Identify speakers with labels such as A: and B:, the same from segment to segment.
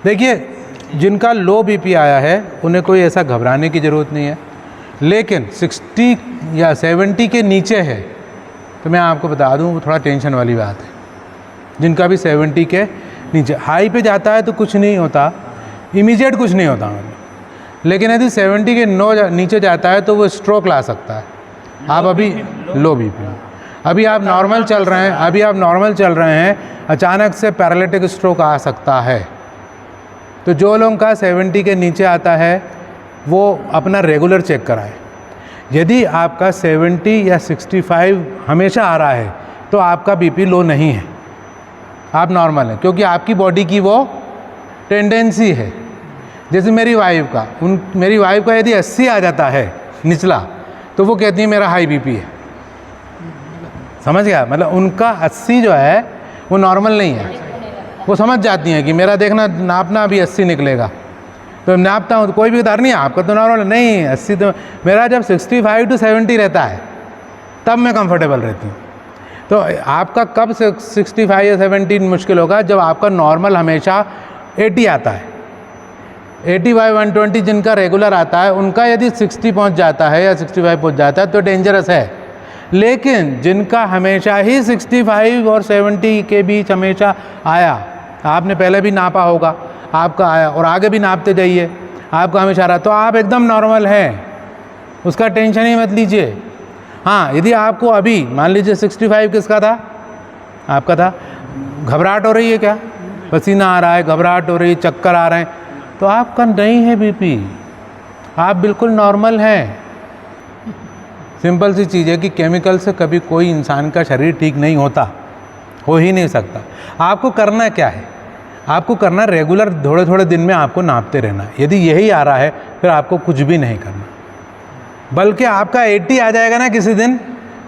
A: देखिए, जिनका लो बीपी आया है उन्हें कोई ऐसा घबराने की ज़रूरत नहीं है, लेकिन 60 या 70 के नीचे है तो मैं आपको बता दूं वो थोड़ा टेंशन वाली बात है। जिनका भी 70 के नीचे, हाई पे जाता है तो कुछ नहीं होता, इमीडिएट कुछ नहीं होता, लेकिन यदि 70 के नीचे जाता है तो वो स्ट्रोक ला सकता है। आप अभी लो बीपी, अभी आप नॉर्मल चल रहे हैं, अचानक से पैरालिटिक स्ट्रोक आ सकता है। तो जो लोगों का 70 के नीचे आता है वो अपना रेगुलर चेक कराएं। यदि आपका 70 या 65 हमेशा आ रहा है तो आपका बीपी लो नहीं है, आप नॉर्मल हैं, क्योंकि आपकी बॉडी की वो टेंडेंसी है। जैसे मेरी वाइफ का यदि 80 आ जाता है निचला तो वो कहती है मेरा हाई बीपी है। समझ गया? मतलब उनका 80 जो है वो नॉर्मल नहीं है। वो समझ जाती हैं कि मेरा देखना नापना अभी 80 निकलेगा, तो नापता हूँ तो कोई भी उधार नहीं, आपका तो नॉर्मल नहीं 80, तो मेरा जब 65 to 70 रहता है तब मैं कंफर्टेबल रहती हूँ। तो आपका कब 65 या 70 मुश्किल होगा? जब आपका नॉर्मल हमेशा 80 आता है। 80/120 जिनका रेगुलर आता है उनका यदि 60 पहुँच जाता है या 65 पहुँच जाता है तो डेंजरस है। लेकिन जिनका हमेशा ही 65 और 70 के बीच हमेशा आया, आपने पहले भी नापा होगा, आपका आया और आगे भी नापते जाइए, आपका हमेशा आ रहा, तो आप एकदम नॉर्मल हैं, उसका टेंशन ही मत लीजिए। हाँ, यदि आपको अभी मान लीजिए 65 किसका था? आपका था। घबराहट हो रही है क्या? पसीना आ रहा है, घबराहट हो रही है, चक्कर आ रहे हैं, तो आपका नहीं है बीपी, आप बिल्कुल नॉर्मल हैं। सिंपल सी चीज़ है कि केमिकल से कभी कोई इंसान का शरीर ठीक नहीं होता, हो ही नहीं सकता। आपको करना क्या है? आपको करना रेगुलर थोड़े थोड़े दिन में आपको नापते रहना। यदि यही आ रहा है फिर आपको कुछ भी नहीं करना, बल्कि आपका 80 आ जाएगा ना किसी दिन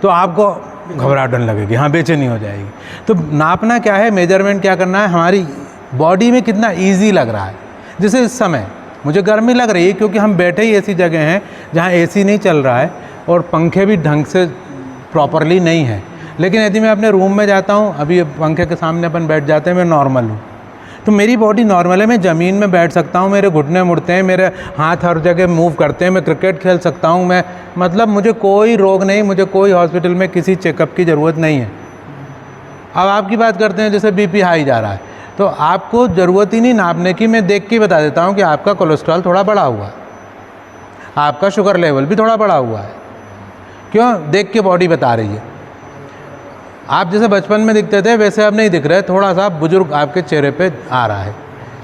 A: तो आपको घबराहट होने लगेगी, हाँ बेचैनी हो जाएगी। तो नापना क्या है, मेजरमेंट क्या करना है, हमारी बॉडी में कितना ईजी लग रहा है। जैसे इस समय मुझे गर्मी लग रही है क्योंकि हम बैठे ही ऐसी जगह हैं जहाँ AC नहीं चल रहा है और पंखे भी ढंग से प्रॉपरली नहीं है। लेकिन यदि मैं अपने रूम में जाता हूँ, अभी पंखे के सामने अपन बैठ जाते हैं, मैं नॉर्मल हूँ, तो मेरी बॉडी नॉर्मल है, मैं ज़मीन में बैठ सकता हूँ, मेरे घुटने मुड़ते हैं, मेरे हाथ हर जगह मूव करते हैं, मैं क्रिकेट खेल सकता हूँ, मैं मतलब मुझे कोई रोग नहीं, मुझे कोई हॉस्पिटल में किसी चेकअप की ज़रूरत नहीं है। अब आपकी बात करते हैं, जैसे बीपी हाई जा रहा है तो आपको ज़रूरत ही नहीं नापने की, मैं देख के बता देता हूँ कि आपका कोलेस्ट्रॉल थोड़ा बढ़ा हुआ है, आपका शुगर लेवल भी थोड़ा बढ़ा हुआ है। क्यों? देख के बॉडी बता रही है। आप जैसे बचपन में दिखते थे वैसे अब नहीं दिख रहे, थोड़ा सा बुजुर्ग आपके चेहरे पे आ रहा है,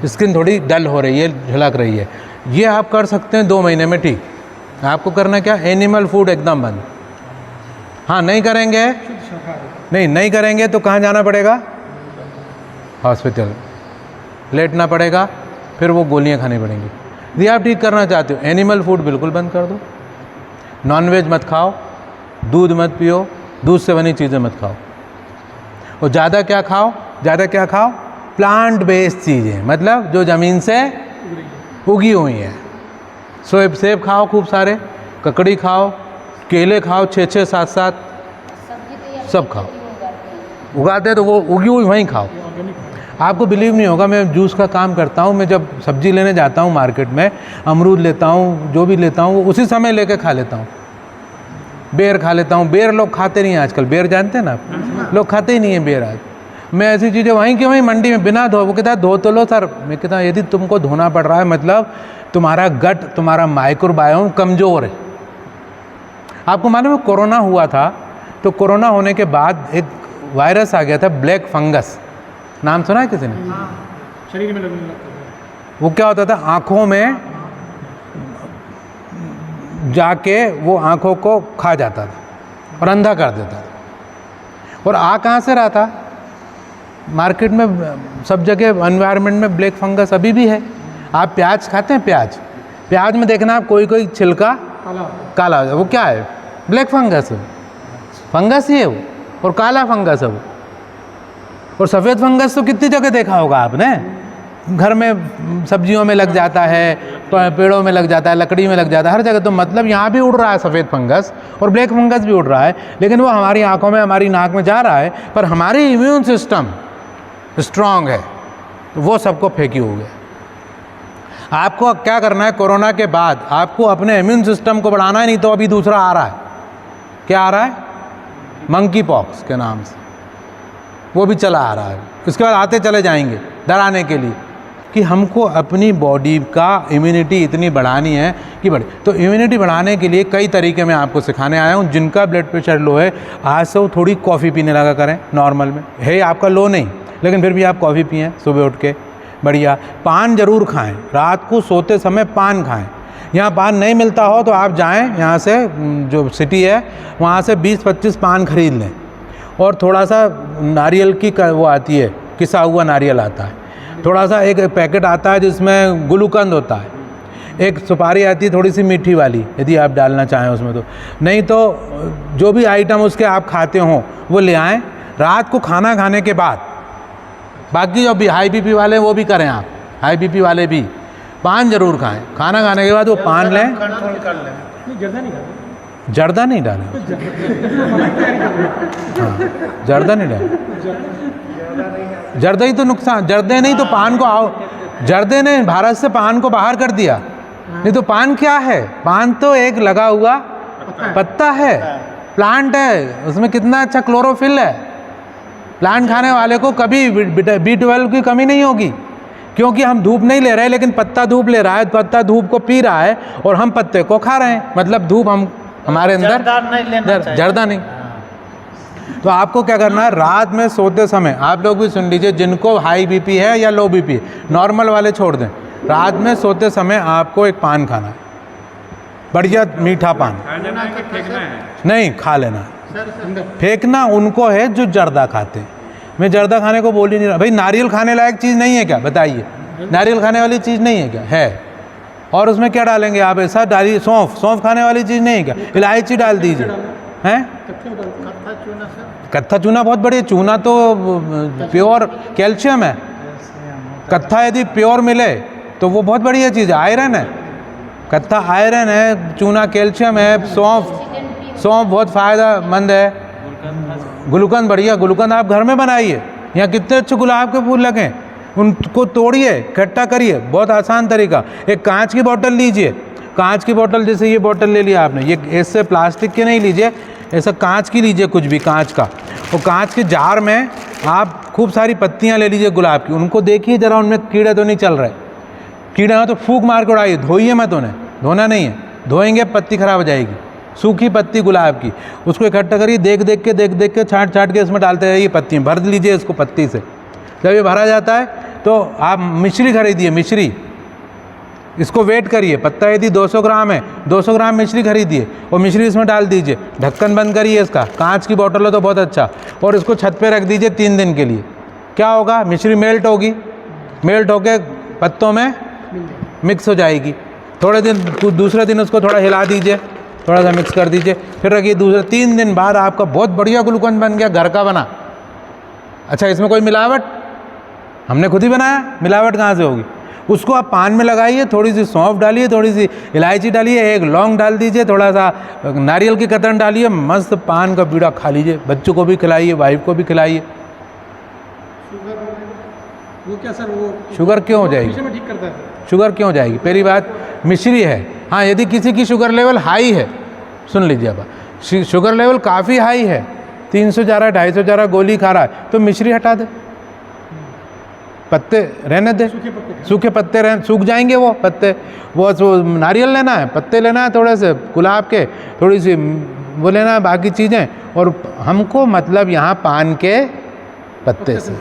A: स्किन थोड़ी डल हो रही है, झलक रही है। ये आप कर सकते हैं 2 महीने में ठीक। आपको करना क्या, एनिमल फूड एकदम बंद। हाँ, नहीं करेंगे तो कहाँ जाना पड़ेगा? हॉस्पिटल, लेटना पड़ेगा, फिर वो गोलियाँ खानी पड़ेंगी। यदि आप ठीक करना चाहते हो, एनिमल फूड बिल्कुल बंद कर दो, नॉनवेज मत खाओ, दूध मत पियो, दूध से बनी चीज़ें मत खाओ, और ज़्यादा क्या खाओ? प्लांट बेस्ड चीज़ें, मतलब जो ज़मीन से उगी हुई हैं। सेब खाओ खूब सारे, ककड़ी खाओ, केले खाओ 6-6 7-7, सब खाओ। उगाते हैं तो वो उगी हुई वहीं खाओ। आपको बिलीव नहीं होगा, मैं जूस का काम करता हूँ, मैं जब सब्जी लेने जाता हूँ मार्केट में, अमरूद लेता हूँ, जो भी लेता हूँ वो उसी समय लेके खा लेता हूँ। बेर खा लेता हूँ, बेर लोग खाते नहीं हैं आजकल, बेर जानते हैं ना आप, लोग खाते ही नहीं हैं बेर आज। मैं ऐसी चीज़ें वहीं की वहीं मंडी में बिना धो, वो कहता है धो तो लो सर, मैं कहता यदि तुमको धोना पड़ रहा है मतलब तुम्हारा गट, तुम्हारा माइक्रोबायोम कमज़ोर है। आपको मालूम है कोरोना हुआ था, तो कोरोना होने के बाद एक वायरस आ गया था ब्लैक फंगस, नाम सुना है किसी ने?
B: शरीर में लगने लगता है।
A: वो क्या होता था, आँखों में जाके वो आँखों को खा जाता था और अंधा कर देता था। और आ कहाँ से रहा था? मार्केट में सब जगह एनवायरनमेंट में ब्लैक फंगस अभी भी है। आप प्याज खाते हैं, प्याज में देखना आप कोई छिलका काला हो, वो क्या है? ब्लैक फंगस है, फंगस ही है वो, और काला फंगस है वो। और सफ़ेद फंगस तो कितनी जगह देखा होगा आपने, घर में सब्जियों में लग जाता है, पेड़ों में लग जाता है, लकड़ी में लग जाता है, हर जगह। तो मतलब यहाँ भी उड़ रहा है सफ़ेद फंगस और ब्लैक फंगस भी उड़ रहा है, लेकिन वो हमारी आँखों में, हमारी नाक में जा रहा है, पर हमारी इम्यून सिस्टम स्ट्रांग है, वो सबको फेंकी हो गया। आपको क्या करना है, कोरोना के बाद आपको अपने इम्यून सिस्टम को बढ़ाना है, नहीं तो अभी दूसरा आ रहा है। क्या आ रहा है? मंकी पॉक्स के नाम से, वो भी चला आ रहा है। उसके बाद आते चले जाएंगे डराने के लिए कि हमको अपनी बॉडी का इम्यूनिटी इतनी बढ़ानी है कि बढ़े। तो इम्यूनिटी बढ़ाने के लिए कई तरीके मैं आपको सिखाने आया हूँ। जिनका ब्लड प्रेशर लो है, आज से वो थोड़ी कॉफ़ी पीने लगा करें। नॉर्मल में है आपका लो नहीं, लेकिन फिर भी आप कॉफ़ी पिएँ सुबह उठ के, बढ़िया। पान ज़रूर खाएं, रात को सोते समय पान खाएं। यहाँ पान नहीं मिलता हो तो आप जाएं यहाँ से, जो सिटी है वहाँ से 20-25 पान खरीद लें, और थोड़ा सा नारियल की वो आती है, किसा हुआ नारियल आता है, थोड़ा सा एक पैकेट आता है जिसमें गुलूकंद होता है, एक सुपारी आती है थोड़ी सी मीठी वाली, यदि आप डालना चाहें उसमें तो। नहीं तो जो भी आइटम उसके आप खाते हों वो ले आएँ रात को खाना खाने के बाद। बाकी जो भी हाई बीपी वाले वो भी करें आप, हाई बीपी वाले भी पान जरूर खाएं। खाना खाने के बाद वो पान लें।
B: कंट्रोल कर लें। नहीं, जर्दा नहीं खाते।
A: जर्दा नहीं डालें। हाँ, जर्दा नहीं डालें। जर्दा ही तो नुकसान, जर्दे नहीं तो पान को आओ, जर्दे ने भारत से पान को बाहर कर दिया। नहीं तो पान क्या है? पान तो एक लगा हुआ पत्ता है, प्लांट है, उसमें कितना अच्छा क्लोरोफिल है। प्लांट खाने वाले को कभी B12 की कमी नहीं होगी, क्योंकि हम धूप नहीं ले रहे, लेकिन पत्ता धूप ले रहा है, पत्ता धूप को पी रहा है और हम पत्ते को खा रहे हैं। मतलब धूप हम हमारे अंदर जर्दा नहीं। तो आपको क्या करना है, रात में सोते समय आप लोग भी सुन लीजिए, जिनको हाई बीपी है या लो बीपी, नॉर्मल वाले छोड़ दें, रात में सोते समय आपको एक पान खाना है, बढ़िया मीठा पान। नहीं, खा लेना। फेंकना उनको है जो जर्दा खाते हैं। मैं जर्दा खाने को बोल ही नहीं रहा भाई। नारियल खाने लायक चीज़ नहीं है क्या? बताइए, नारियल खाने वाली चीज़ नहीं है क्या? है। और उसमें क्या डालेंगे आप? ऐसा डालिए, सौंफ, सौंफ खाने वाली चीज़ नहीं है क्या? इलायची डाल दीजिए, हैं? कत्था चूना बहुत बढ़िया। चूना तो प्योर कैल्शियम है। कत्था यदि प्योर मिले तो वो बहुत बढ़िया चीज़ है, आयरन है। कत्था आयरन है, चूना कैल्शियम है, सौंफ बहुत फ़ायदेमंद है। गुलकंद बढ़िया, गुलकंद आप घर में बनाइए। यहाँ कितने अच्छे गुलाब के फूल लगे, उनको तोड़िए, इकट्ठा करिए, बहुत आसान तरीका। एक कांच की बोतल लीजिए, कांच की बोतल, जैसे ये बोतल ले लिया आपने, ये ऐसे प्लास्टिक के नहीं लीजिए, ऐसा कांच की लीजिए, कुछ भी कांच का। और कांच के जार में आप खूब सारी पत्तियाँ ले लीजिए गुलाब की, उनको देखिए ज़रा उनमें कीड़े तो नहीं चल रहे। कीड़े हो तो फूंक मार के उड़ाइए, धोइए मत उन्हें, धोना नहीं है, धोएंगे पत्ती खराब हो जाएगी। सूखी पत्ती गुलाब की, उसको इकट्ठा करिए, देख देख के छाट के इसमें डालते रहिए पत्तियाँ, भर लीजिए इसको पत्ती से। जब ये भरा जाता है तो आप मिश्री खरीदिए, मिश्री, इसको वेट करिए। पत्ता यदि 200 ग्राम है, 200 ग्राम मिश्री खरीदिए और मिश्री इसमें डाल दीजिए, ढक्कन बंद करिए इसका, कांच की बोतल हो तो बहुत अच्छा, और इसको छत पे रख दीजिए 3 दिन के लिए। क्या होगा? मिश्री मेल्ट होगी, मेल्ट होके पत्तों में मिक्स हो जाएगी। थोड़े दिन, दूसरे दिन उसको थोड़ा हिला दीजिए, थोड़ा सा मिक्स कर दीजिए, फिर रखिए। दूसरे 3 दिन बाद आपका बहुत बढ़िया गुलकंद बन गया, घर का बना। अच्छा, इसमें कोई मिलावट? हमने खुद ही बनाया, मिलावट कहाँ से होगी? उसको आप पान में लगाइए, थोड़ी सी सौंफ डालिए, थोड़ी सी इलायची डालिए, एक लौंग डाल दीजिए, थोड़ा सा नारियल की कतरन डालिए, मस्त पान का बीड़ा खा लीजिए। बच्चों को भी खिलाइए, वाइफ को भी खिलाइए।
B: वो क्या सर, वो
A: शुगर क्यों हो जाएगी?
B: ठीक करता है।
A: शुगर क्यों हो जाएगी? पहली बात मिश्री है। हाँ, यदि किसी की शुगर लेवल हाई है, सुन लीजिए, अब शुगर लेवल काफ़ी हाई है, 300 जा रहा है, 250 जा रहा है, गोली खा रहा है, तो मिश्री हटा दे, पत्ते रहने दे, सूखे पत्ते रह, सूख जाएंगे वो पत्ते। वो नारियल लेना है, पत्ते लेना है, थोड़े से गुलाब के, थोड़ी सी वो लेना है, बाकी चीज़ें, और हमको मतलब यहाँ पान के पत्ते से,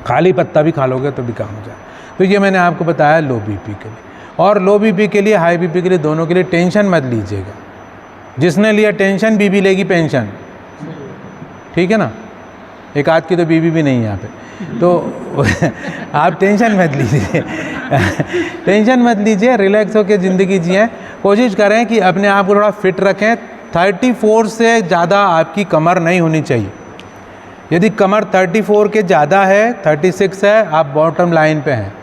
A: खाली पत्ता भी खा लोगे तो भी काम हो जाए। तो ये मैंने आपको बताया लो बीपी के लिए। और लो बीपी के लिए, हाई बीपी के लिए, दोनों के लिए टेंशन मत लीजिएगा। जिसने लिया टेंशन, बीबी लेगी पेंशन, ठीक है ना? एक आध की तो बीबी भी नहीं है यहाँ पे, तो आप टेंशन मत लीजिए। टेंशन मत लीजिए, रिलैक्स होकर ज़िंदगी जिएं। कोशिश करें कि अपने आप को थोड़ा फिट रखें। 34 से ज़्यादा आपकी कमर नहीं होनी चाहिए। यदि कमर 34 के ज़्यादा है, 36 है, आप बॉटम लाइन पे हैं।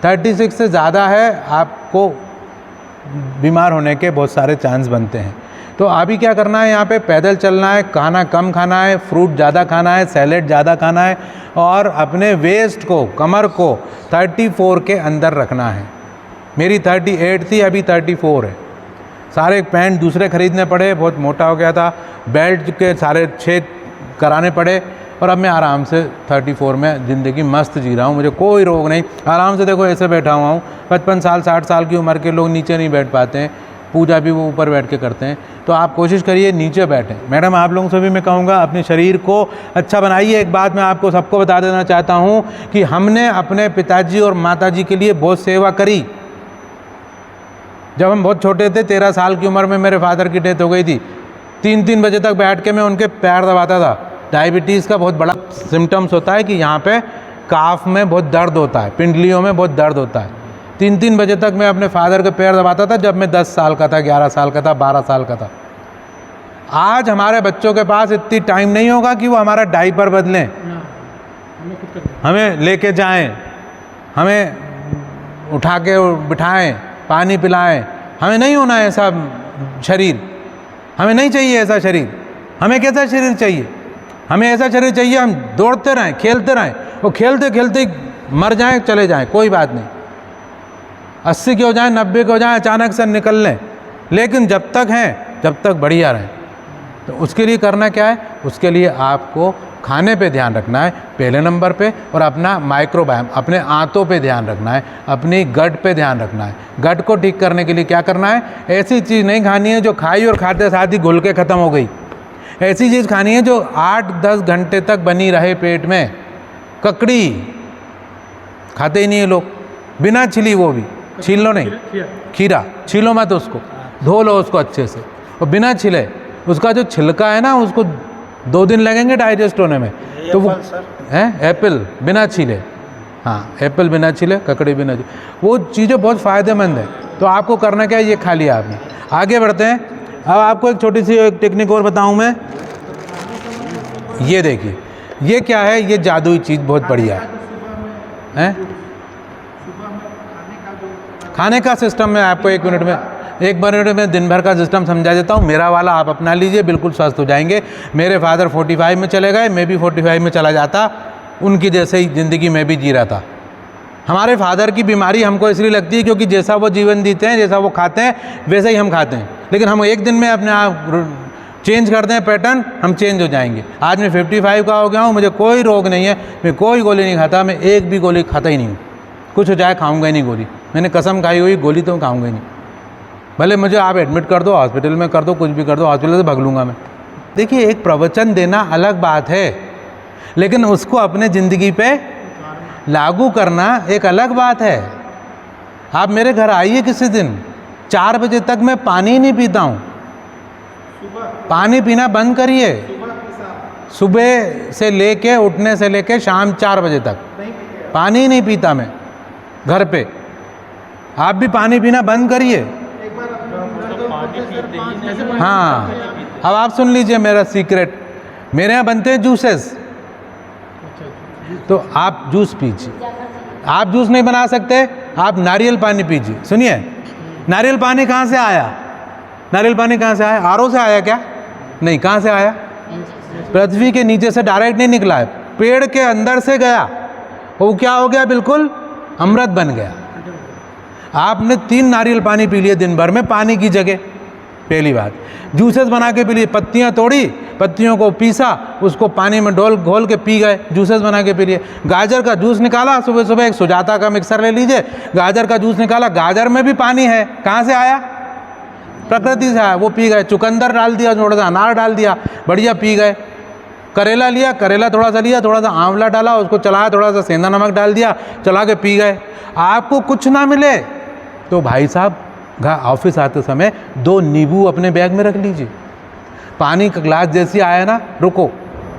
A: 36 से ज़्यादा है, आपको बीमार होने के बहुत सारे चांस बनते हैं। तो अभी क्या करना है, यहाँ पे पैदल चलना है, खाना कम खाना है, फ्रूट ज़्यादा खाना है, सैलेड ज़्यादा खाना है और अपने वेस्ट को, कमर को 34 के अंदर रखना है। मेरी 38 थी, अभी 34 है। सारे पैंट दूसरे ख़रीदने पड़े, बहुत मोटा हो गया था, बेल्ट के सारे छेद कराने पड़े और अब मैं आराम से 34 में ज़िंदगी मस्त जी रहा हूँ, मुझे कोई रोग नहीं, आराम से देखो ऐसे बैठा हुआ हूँ। 55 साल 60 साल की उम्र के लोग नीचे नहीं बैठ पाते हैं, पूजा भी वो ऊपर बैठ के करते हैं। तो आप कोशिश करिए नीचे बैठें। मैडम आप लोगों से भी मैं कहूँगा अपने शरीर को अच्छा बनाइए। एक बात मैं आपको सबको बता देना चाहता हूँ कि हमने अपने पिताजी और माताजी के लिए बहुत सेवा करी। जब हम बहुत छोटे थे, 13 साल की उम्र में मेरे फादर की डेथ हो गई थी। 3-3 बजे तक बैठ के मैं उनके पैर दबाता था। डायबिटीज़ का बहुत बड़ा सिम्टम्स होता है कि यहाँ पे काफ में बहुत दर्द होता है, पिंडलियों में बहुत दर्द होता है। 3-3 बजे तक मैं अपने फादर के पैर दबाता था जब मैं 10 साल का था, 11 साल का था, 12 साल का था। आज हमारे बच्चों के पास इतनी टाइम नहीं होगा कि वो हमारा डायपर बदलें, हमें लेके जाएं, हमें उठा के बिठाएं, पानी पिलाएं। हमें नहीं होना है ऐसा शरीर, हमें नहीं चाहिए ऐसा शरीर। हमें कैसा शरीर चाहिए? हमें ऐसा शरीर चाहिए हम दौड़ते रहें, खेलते रहें, वो खेलते खेलते ही मर जाएं, चले जाएं, कोई बात नहीं। 80 के हो जाएं, 90 के हो जाएं, अचानक से निकल लें, लेकिन जब तक हैं जब तक बढ़िया रहें। तो उसके लिए करना क्या है? उसके लिए आपको खाने पे ध्यान रखना है पहले नंबर पे, और अपना माइक्रोबायोम, अपने आंतों पे ध्यान रखना है, अपनी गट पे ध्यान रखना है। गट को ठीक करने के लिए क्या करना है? ऐसी चीज़ नहीं खानी है जो खाई और खाते साथ ही घुल के ख़त्म हो गई। ऐसी चीज़ खानी है जो 8-10 घंटे तक बनी रहे पेट में। ककड़ी खाते ही नहीं है लोग, बिना छिली, वो भी छील लो नहीं, खीरा छीलो मत, उसको धो लो उसको अच्छे से, और बिना छिले उसका जो छिलका है ना, उसको 2 दिन लगेंगे डाइजेस्ट होने में। तो वो है एप्पल बिना छीले, हाँ एप्पल बिना छीले, ककड़ी बिना छीले, वो चीज़ें बहुत फ़ायदेमंद है। तो आपको करना क्या है? ये खा लिया आपने। आगे बढ़ते हैं। अब आपको एक छोटी सी एक टेक्निक और बताऊं मैं। ये देखिए, ये क्या है? ये जादुई चीज़ बहुत बढ़िया है। खाने का सिस्टम मैं आपको 1 मिनट में दिन भर का सिस्टम समझा देता हूँ। मेरा वाला आप अपना लीजिए, बिल्कुल स्वस्थ हो जाएंगे। मेरे फादर 45 में चले गए, मैं भी 45 में चला जाता, उनकी जैसे ही ज़िंदगी मैं भी जी रहा था। हमारे फादर की बीमारी हमको इसलिए लगती है क्योंकि जैसा वो जीवन जीते हैं, जैसा वो खाते हैं, वैसे ही हम खाते हैं। लेकिन हम एक दिन में अपने आप चेंज करते हैं पैटर्न, हम चेंज हो जाएंगे। आज मैं 55 का हो गया हूँ, मुझे कोई रोग नहीं है, मैं कोई गोली नहीं खाता, मैं एक भी गोली खाता ही नहीं हूँ। कुछ हो जाए खाऊंगा ही नहीं गोली, मैंने कसम खाई हुई, गोली तो खाऊंगा ही नहीं। भले मुझे आप एडमिट कर दो, हॉस्पिटल में कर दो, कुछ भी कर दो, हॉस्पिटल से भाग लूँगा मैं। देखिए, एक प्रवचन देना अलग बात है, लेकिन उसको अपने ज़िंदगी पे लागू करना एक अलग बात है। आप मेरे घर आइए किसी दिन, 4 बजे तक मैं पानी ही नहीं पीता हूँ। पानी पीना बंद करिए। सुबह से लेके, उठने से लेके शाम 4 बजे तक पानी ही नहीं पीता मैं घर पे। आप भी पानी पीना बंद करिए। हाँ, अब आप सुन लीजिए मेरा सीक्रेट। मेरे यहाँ बनते हैं जूसेस, तो आप जूस पीजिए। आप जूस नहीं बना सकते, आप नारियल पानी पीजिए। सुनिए, नारियल पानी कहाँ से आया? नारियल पानी कहाँ से आया? आरओ से आया क्या? नहीं, कहाँ से आया? पृथ्वी के नीचे से डायरेक्ट नहीं निकला है, पेड़ के अंदर से गया। वो क्या हो गया? बिल्कुल अमृत बन गया। आपने 3 नारियल पानी पी लिए दिन भर में पानी की जगह। पहली बात, जूसेस बना के पी लिए। पत्तियाँ तोड़ी, पत्तियों को पीसा, उसको पानी में घोल के पी गए, जूसेस बना के पी लिए। गाजर का जूस निकाला, सुबह सुबह एक सुजाता का मिक्सर ले लीजिए, गाजर का जूस निकाला, गाजर में भी पानी है। कहाँ से आया? प्रकृति से आया, वो पी गए। चुकंदर डाल दिया, थोड़ा सा अनार डाल दिया, बढ़िया पी गए। करेला लिया, करेला थोड़ा सा लिया, थोड़ा सा आंवला डाला, उसको चलाया, थोड़ा सा सेंधा नमक डाल दिया, चला के पी गए। आपको कुछ ना मिले तो भाई साहब ऑफिस आते समय 2 नींबू अपने बैग में रख लीजिए। पानी का ग्लास जैसे आया ना, रुको,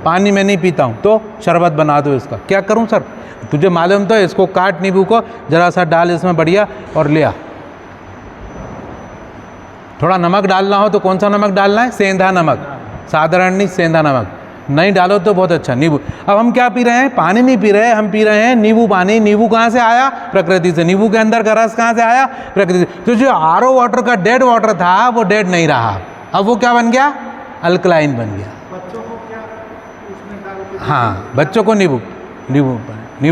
A: पानी मैं नहीं पीता हूँ तो शरबत बना दो इसका। क्या करूँ सर? तुझे मालूम तो है, इसको काट नींबू को, ज़रा सा डाल इसमें बढ़िया और ले आ। थोड़ा नमक डालना हो तो कौन सा नमक डालना है? सेंधा नमक, साधारण नहीं, सेंधा नमक। नहीं डालो तो बहुत अच्छा, नींबू। अब हम क्या पी रहे हैं? पानी नहीं पी रहे हैं, हम पी रहे हैं नींबू पानी। नींबू कहाँ से आया? प्रकृति से। नींबू के अंदर का रस कहाँ से आया? प्रकृति से। तो जो आरओ वाटर का डेड वाटर था, वो डेड नहीं रहा, अब वो क्या बन गया, अल्कलाइन बन गया।
B: बच्चों को क्या उसमें डाल के
A: हाँ, बच्चों को नींबू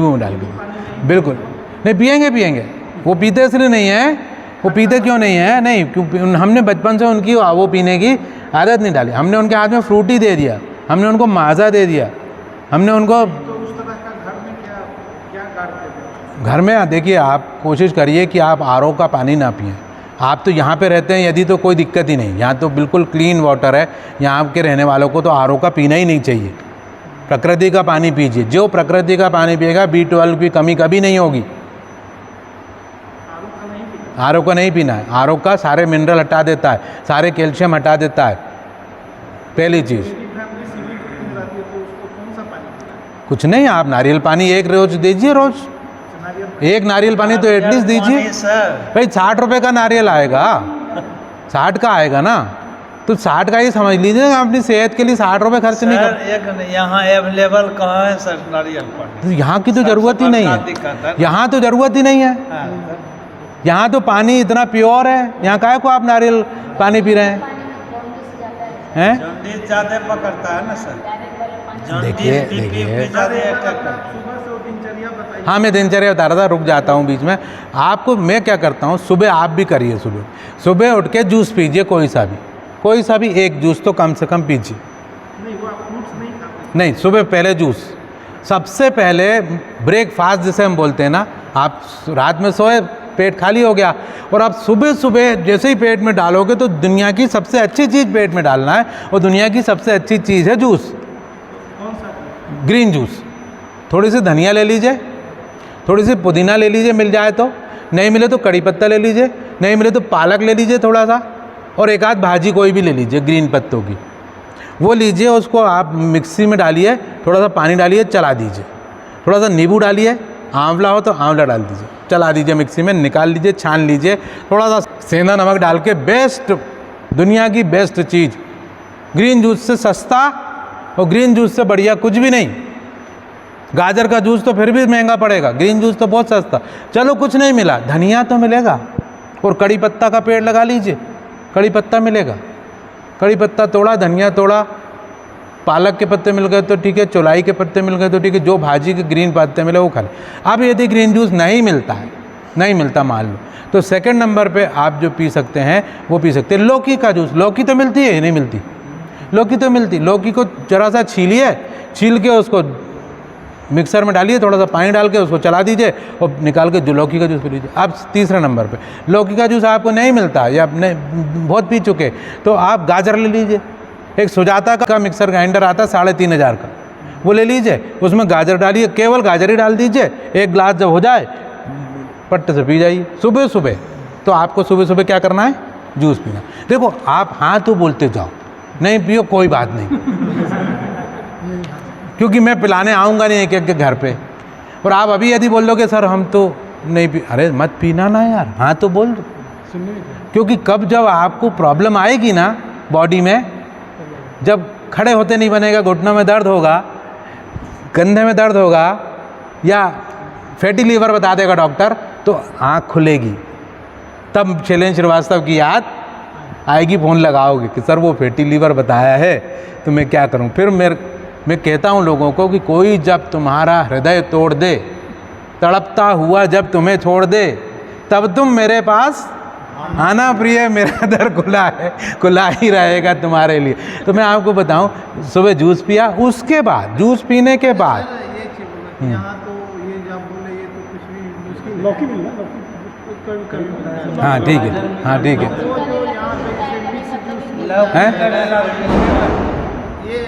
A: में डाल के बिल्कुल नहीं पिएंगे। वो पीते इसलिए नहीं है, वो पीते क्यों नहीं है, नहीं क्यों, हमने बचपन से उनकी वो पीने की आदत नहीं डाली। हमने उनके हाथ में फ्रूटी दे दिया, हमने उनको माज़ा दे दिया, हमने उनको
B: तो उस तरह का घर में क्या क्या करते थे?
A: घर में देखिए, आप कोशिश करिए कि आप आरओ का पानी ना पिएं। आप तो यहाँ पे रहते हैं यदि, तो कोई दिक्कत ही नहीं, यहाँ तो बिल्कुल क्लीन वाटर है। यहाँ के रहने वालों को तो आरओ का पीना ही नहीं चाहिए। प्रकृति का पानी पीजिए। जो प्रकृति का पानी पिएगा B12 की कमी कभी नहीं होगी। आरओ का नहीं पीना है। आरओ का सारे मिनरल हटा देता है, सारे कैल्शियम हटा देता है, पहली चीज़।
B: मेरी फैमिली सिविल ड्रिंकिंग रहती है, तो उसको कौन सा पानी पीना है?
A: कुछ नहीं, आप नारियल पानी एक रोज दीजिए, रोज
B: नारियल
A: एक नारियल पानी तो एटलीस्ट दीजिए। भाई 60 रुपये का नारियल आएगा, 60 का आएगा ना, तो 60 का ही समझ लीजिए। अपनी सेहत के लिए 60 रुपये खर्च नहीं कर।
C: एक यहाँ अवेलेबल कहाँ है सर नारियल पानी?
A: तो यहाँ की तो ज़रूरत ही नहीं है, यहाँ तो ज़रूरत ही नहीं है। यहाँ तो पानी इतना प्योर है, यहाँ काहे को आप नारियल पानी पी रहे हैं?
C: जॉन्डिस ज़्यादा पकड़ता है ना सर,
A: देखिए
C: ज़्यादा अटैक करता है।
B: सुबह से वो दिनचर्या बताइए।
A: हाँ, मैं दिनचर्या बता रहा था, रुक जाता हूँ बीच में। आपको मैं क्या करता हूँ, सुबह आप भी करिए, सुबह उठ के जूस पीजिए, कोई सा भी एक जूस तो कम से कम पीजिए।
B: नहीं, वो आप फ्रूट्स नहीं खाते?
A: नहीं, सुबह पहले जूस, सबसे पहले ब्रेकफास्ट जिसे हम बोलते हैं ना। आप रात में सोए, पेट खाली हो गया, और आप सुबह सुबह जैसे ही पेट में डालोगे तो दुनिया की सबसे अच्छी चीज़ पेट में डालना है, और दुनिया की सबसे अच्छी चीज़ है जूस,
B: कौन सा?
A: Green juice. थोड़ी सी धनिया ले लीजिए, थोड़ी सी पुदीना ले लीजिए, मिल जाए तो, नहीं मिले तो कड़ी पत्ता ले लीजिए, नहीं मिले तो पालक ले लीजिए थोड़ा सा, और एक आध भाजी कोई भी ले लीजिए ग्रीन पत्तों की, वो लीजिए। उसको आप मिक्सी में डालिए, थोड़ा सा पानी डालिए, चला दीजिए, थोड़ा सा नींबू डालिए, आंवला हो तो आंवला डाल दीजिए, चला दीजिए मिक्सी में, निकाल लीजिए, छान लीजिए, थोड़ा सा सेंधा नमक डाल के, बेस्ट, दुनिया की बेस्ट चीज़। ग्रीन जूस से सस्ता और ग्रीन जूस से बढ़िया कुछ भी नहीं। गाजर का जूस तो फिर भी महंगा पड़ेगा, ग्रीन जूस तो बहुत सस्ता। चलो कुछ नहीं मिला, धनिया तो मिलेगा, और कड़ी पत्ता का पेड़ लगा लीजिए, कड़ी पत्ता मिलेगा, कड़ी पत्ता तोड़ा, धनिया तोड़ा, पालक के पत्ते मिल गए तो ठीक है, चौलाई के पत्ते मिल गए तो ठीक है, जो भाजी के ग्रीन पत्ते मिले वो खा ले। अब यदि ग्रीन जूस नहीं मिलता है, नहीं मिलता मान लो, तो सेकंड नंबर पे आप जो पी सकते हैं वो पी सकते हैं लौकी का जूस। लौकी तो मिलती है, नहीं मिलती? लौकी तो मिलती। लौकी को जरा सा छीलिए, छील के उसको मिक्सर में डालिए, थोड़ा सा पानी डाल के उसको चला दीजिए, और निकाल के जो लौकी का जूस पी लीजिए। अब तीसरे नंबर पे लौकी का जूस आपको नहीं मिलता या आपने बहुत पी चुके, तो आप गाजर ले लीजिए। एक सुजाता का मिक्सर ग्राइंडर आता है 3500 का, वो ले लीजिए, उसमें गाजर डालिए, केवल गाजर ही डाल दीजिए, एक गिलास जब हो जाए पट्ट से पी जाइए सुबह सुबह। तो आपको सुबह सुबह क्या करना है, जूस पीना। देखो आप हाँ तो बोलते जाओ, नहीं पियो कोई बात नहीं, क्योंकि मैं पिलाने आऊँगा नहीं एक एक के घर पे। और आप अभी यदि बोल लोगे सर हम तो नहीं पी, अरे मत पीना ना यार, हाँ तो बोल दो। क्योंकि कब जब आपको प्रॉब्लम आएगी ना बॉडी में, जब खड़े होते नहीं बनेगा, घुटनों में दर्द होगा, कंधे में दर्द होगा, या फैटी लीवर बता देगा डॉक्टर, तो आँख खुलेगी, तब शैलेंद्र श्रीवास्तव की याद आएगी, फ़ोन लगाओगे कि सर वो फैटी लीवर बताया है तो मैं क्या करूं। फिर मैं कहता हूं लोगों को कि कोई जब तुम्हारा हृदय तोड़ दे, तड़पता हुआ जब तुम्हें छोड़ दे, तब तुम मेरे पास आना प्रिय, मेरा दर खुला है, खुला ही रहेगा तुम्हारे लिए। तो मैं आपको बताऊं, सुबह जूस पिया, उसके बाद जूस पीने के बाद
B: ये चीज़ बोला कि यहाँ तो ये जब बोले ये तो कुछ भी मुश्किल। लौकी मिल रहा, लौकी कभी
A: हाँ ठीक है, हाँ ठीक है,
B: वो जो यहाँ पे जैसे मिक्स जूस
A: हैं
B: ये